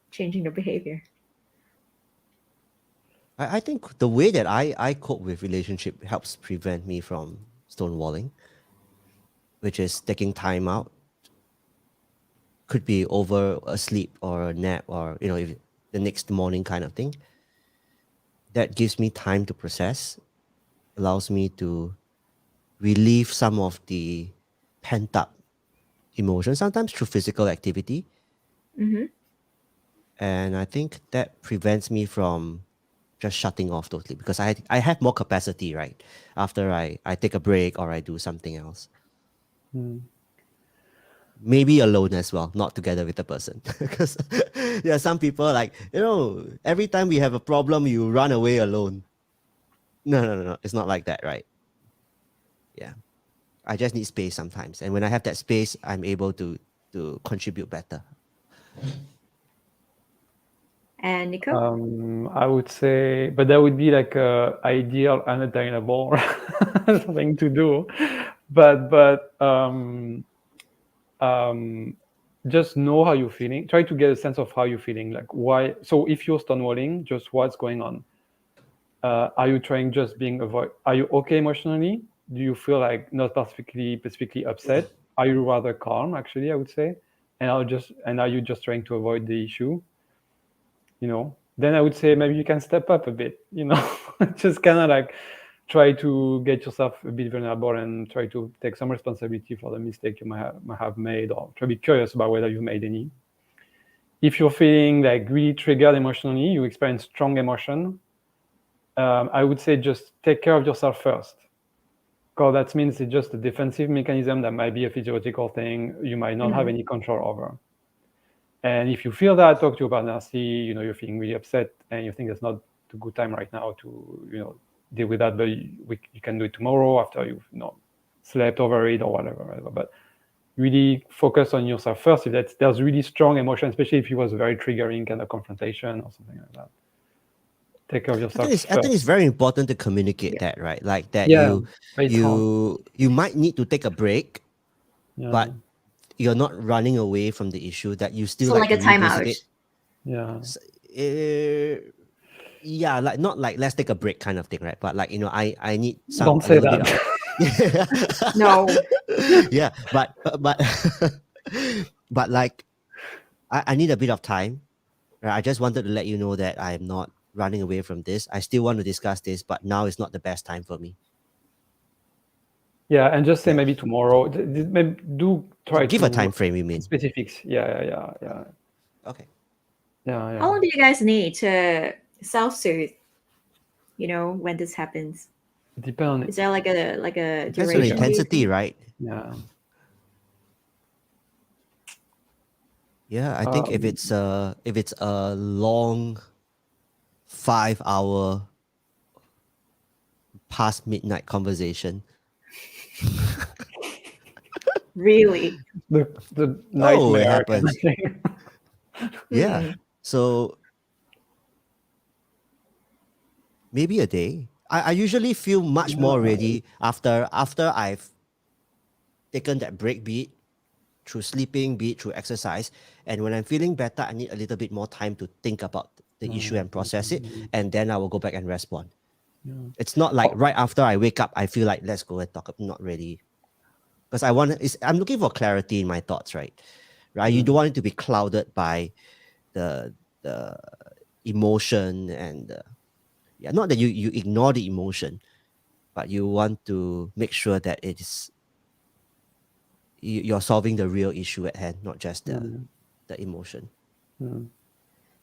changing the behavior. I think the way that I cope with relationship helps prevent me from stonewalling, which is taking time out. Could be over a sleep or a nap or, if the next morning kind of thing. That gives me time to process, allows me to relieve some of the pent up emotions, sometimes through physical activity. And I think that prevents me from just shutting off totally, because I have more capacity, right? After I take a break or I do something else. Maybe alone as well, not together with the person. Because there are some people like, every time we have a problem, you run away alone. No. It's not like that, right? Yeah. I just need space sometimes. And when I have that space, I'm able to contribute better. And Nico? I would say, but that would be like a ideal unattainable thing to do. But just know how you're feeling. Try to get a sense of how you're feeling. Like why. So if you're stonewalling, just what's going on. Are you trying just being avoid? Are you okay emotionally? Do you feel like not specifically upset? Are you rather calm? Actually, I would say. And are you just trying to avoid the issue? Then I would say maybe you can step up a bit. Just kind of like try to get yourself a bit vulnerable and try to take some responsibility for the mistake you might have made, or try to be curious about whether you've made any. If you're feeling like really triggered emotionally, you experience strong emotion, I would say just take care of yourself first. Because that means it's just a defensive mechanism that might be a physiological thing you might not have any control over. And if you feel that, talk to your partner, see, you're feeling really upset and you think it's not a good time right now to, deal with that, but you can do it tomorrow after you've, slept over it or whatever. But really focus on yourself first. If there's really strong emotion, especially if it was a very triggering kind of confrontation or something like that. Take care of yourself. I think it's very important to communicate that, right? Like that you might need to take a break, but you're not running away from the issue, that you still like a timeout. Like not like let's take a break kind of thing, right? But like, I need some. Don't say that. No. Yeah, but but like I need a bit of time. Right? I just wanted to let you know that I am not running away from this. I still want to discuss this, but now is not the best time for me. Yeah, and just say Yeah. maybe tomorrow. Maybe do try Give to a time frame, you mean? specifics. Yeah. Okay. Yeah. How long do you guys need to self-soothe? You know, when this happens, Depend on is it. there like a Depends on the duration? do you intensity, think? right? Yeah. Yeah, I think if it's a long 5 hour past midnight conversation. the Really? the Oh, nightmare it kind of happens. thing. Yeah. Hmm. So maybe a day. I usually feel much more ready after I've taken that break, be it through sleeping, be it through exercise. And when I'm feeling better, I need a little bit more time to think about the issue and process it. And then I will go back and respond. Yeah. It's not like right after I wake up, I feel like let's go and talk. Not really. Because I'm looking for clarity in my thoughts, right? Right. You don't want it to be clouded by the emotion and not that you ignore the emotion, but you want to make sure that you're solving the real issue at hand, not just the emotion.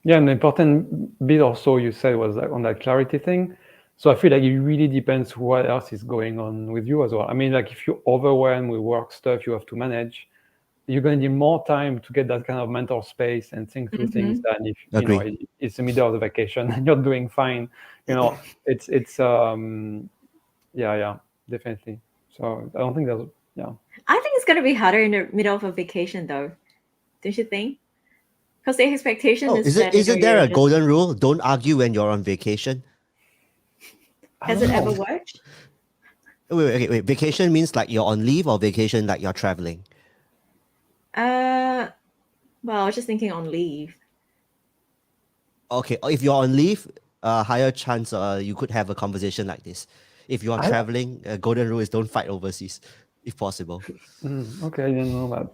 Yeah, an important bit also you said was like on that clarity thing. So I feel like it really depends what else is going on with you as well. I mean, like if you're overwhelmed with work stuff you have to manage, you're going to need more time to get that kind of mental space and think through things than if Agree. it's the middle of the vacation and you're doing fine. It's yeah, definitely. So I don't think there's I think it's gonna be harder in the middle of a vacation, though. Don't you think? Because the expectation Oh, is that you know isn't there you're a just. golden rule? Don't argue when you're on vacation. Has it ever worked? Wait. Vacation means like you're on leave, or vacation like you're traveling? Well, I was just thinking on leave. Okay, if you're on leave, higher chance you could have a conversation like this. If you're traveling, golden rule is don't fight overseas, if possible. Okay, I didn't know that.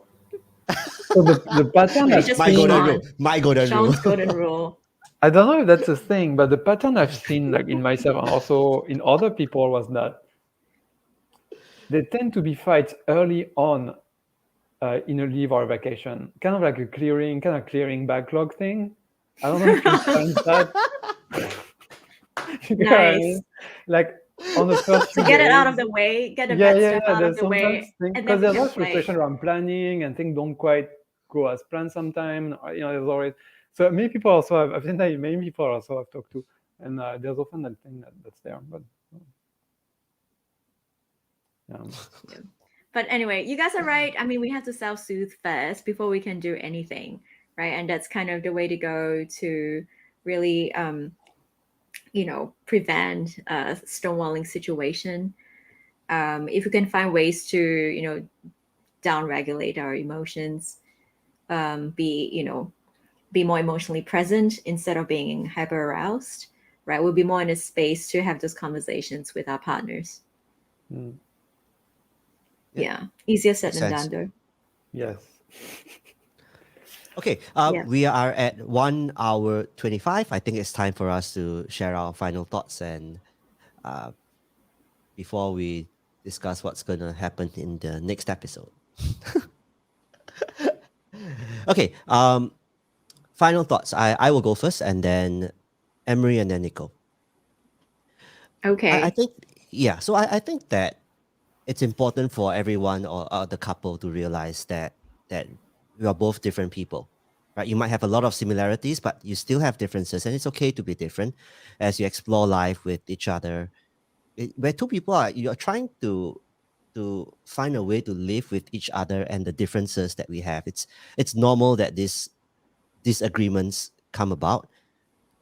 So the pattern I've It's just My seen, golden rule. My golden rule. Sean's golden rule. I don't know if that's a thing, but the pattern I've seen like in myself and also in other people was that they tend to be fights early on in a leave or a vacation, kind of like a clearing backlog thing. I don't know if you find that. You know what I Nice. mean? Like on the first To few get it out days. of the way, get the bad stuff out of There's the way, sometimes and because then we there's can always play. frustration around planning and things don't quite go as planned sometimes. There's always so many people also I've seen that many people also I've talked to, and there's often that thing that's there. But Yeah. But anyway, you guys are right. I mean, we have to self-soothe first before we can do anything, right? And that's kind of the way to go to really, prevent a stonewalling situation. If we can find ways to, down-regulate our emotions, be more emotionally present instead of being hyper aroused, right? We'll be more in a space to have those conversations with our partners. Yeah, easier said than done, though. yes. Okay, Yeah. we are at 1 hour 25. I think it's time for us to share our final thoughts and before we discuss what's going to happen in the next episode. Okay, final thoughts. I will go first, and then Emery, and then Nico. Okay. I think, yeah. So I think that it's important for everyone or the couple to realize that we are both different people, right? You might have a lot of similarities, but you still have differences, and it's okay to be different as you explore life with each other. Where two people you're trying to find a way to live with each other and the differences that we have. It's normal that these disagreements come about.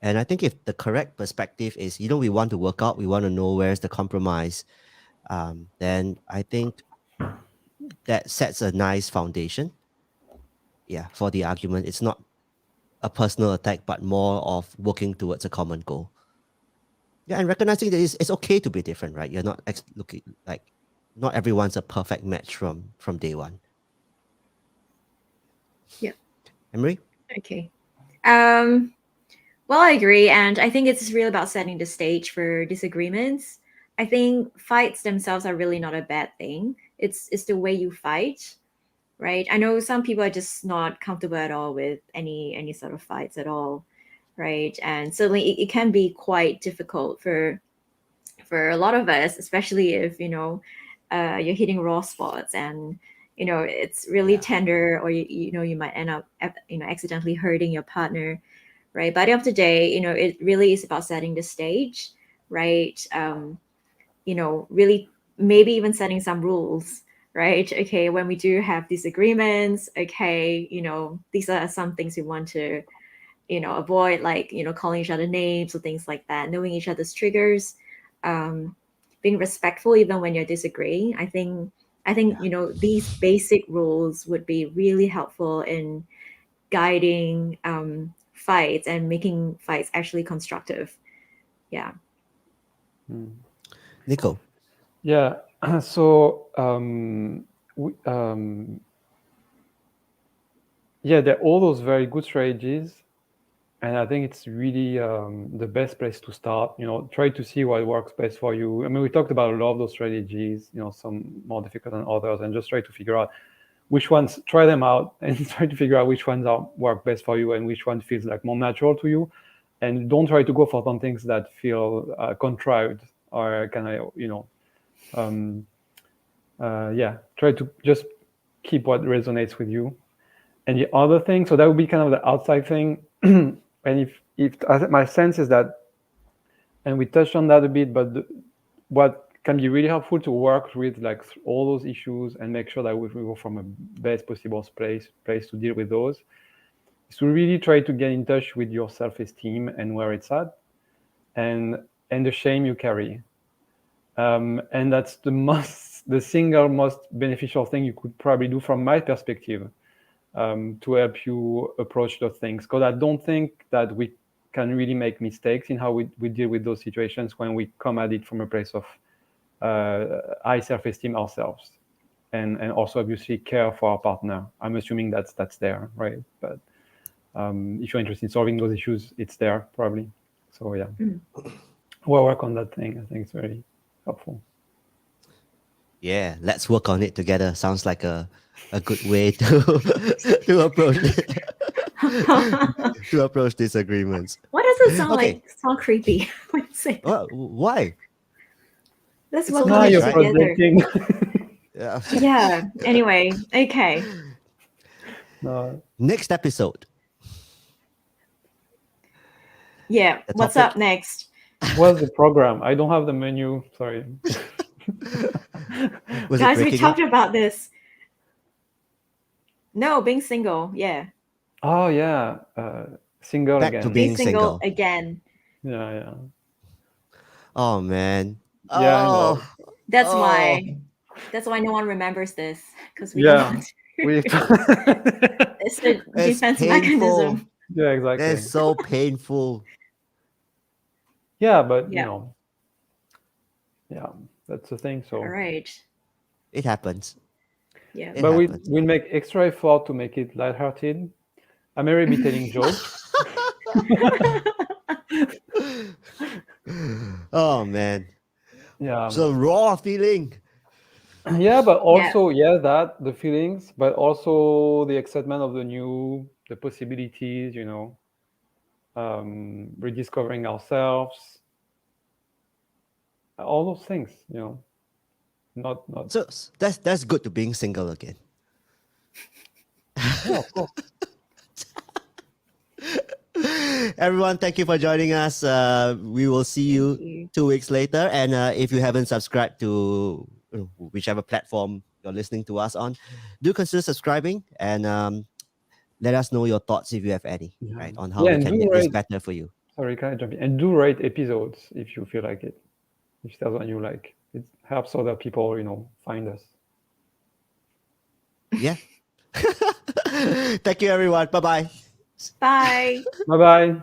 And I think if the correct perspective is, we want to work out, we want to know where's the compromise, then I think that sets a nice foundation. Yeah, for the argument. It's not a personal attack, but more of working towards a common goal. Yeah, and recognizing that it's okay to be different, right? You're not looking like not everyone's a perfect match from day one. Yeah. Emery? Okay. Well, I agree, and I think it's really about setting the stage for disagreements. I think fights themselves are really not a bad thing. It's the way you fight, right? I know some people are just not comfortable at all with any sort of fights at all, right? And certainly it can be quite difficult for a lot of us, especially if you're hitting raw spots and it's really Yeah. tender, or you might end up accidentally hurting your partner, right? By the end of the day, it really is about setting the stage, right? Really maybe even setting some rules, right? Okay, when we do have disagreements, okay, these are some things we want to avoid, like calling each other names or things like that, knowing each other's triggers, um, being respectful even when you're disagreeing. I think these basic rules would be really helpful in guiding fights and making fights actually constructive. Yeah. Nico. Yeah. So yeah, there are all those very good strategies, and I think it's really the best place to start. Try to see what works best for you. I mean, we talked about a lot of those strategies. Some more difficult than others, and just try to figure out which ones. Try them out and try to figure out which ones work best for you and which one feels like more natural to you. And don't try to go for some things that feel contrived or kind of try to just keep what resonates with you. And the other thing, so that would be kind of the outside thing. And if my sense is that, and we touched on that a bit, but what can be really helpful to work with like all those issues and make sure that we go from a best possible place to deal with those, is to really try to get in touch with your self-esteem and where it's at, and the shame you carry. And that's the single most beneficial thing you could probably do from my perspective, to help you approach those things. Because I don't think that we can really make mistakes in how we deal with those situations when we come at it from a place of high self-esteem ourselves, and also obviously care for our partner. I'm assuming that's there, right? But if you're interested in solving those issues, it's there probably. So yeah, we'll work on that thing. I think it's very helpful. Yeah, let's work on it together. Sounds like a good way to to approach to approach disagreements. Why does it sound Okay. like sound creepy when you say that? Why? Let's It's work so on nice, it You're right? together. projecting. Yeah. Yeah. Anyway, okay. No. Next episode. Yeah. The What's topic- up next? What's the program? I don't have the menu. Sorry. Was it Guys, we breaking talked up? about this. No, being single. Yeah. Oh yeah, single Back to again. being Being single single. again. Yeah. Oh man. Yeah, I know. Oh. That's Oh. why no one remembers this, because we Yeah, don't want to. we. It's a It's defense painful. mechanism. Yeah, exactly. It's so painful. Yeah, but Yeah. yeah, that's the thing. So, All right. It happens. Yeah. It but happens. we make extra effort to make it lighthearted. Amerie be telling jokes. Oh man. Yeah, So raw feeling. yeah, but also that the feelings, but also the excitement of the new, the possibilities. Rediscovering ourselves. All those things. Not. So that's good to being single again. Yeah, of course. Everyone, thank you for joining us. We will see you Thank you. 2 weeks later. And if you haven't subscribed to whichever platform you're listening to us on, do consider subscribing and let us know your thoughts if you have any, right, on how we and can do make this rate. better for you. Sorry, can I jump in? And do rate episodes if you feel like it. If there's one you like, it helps other people, find us. Yeah. Thank you, everyone. Bye-bye. Bye. Bye bye.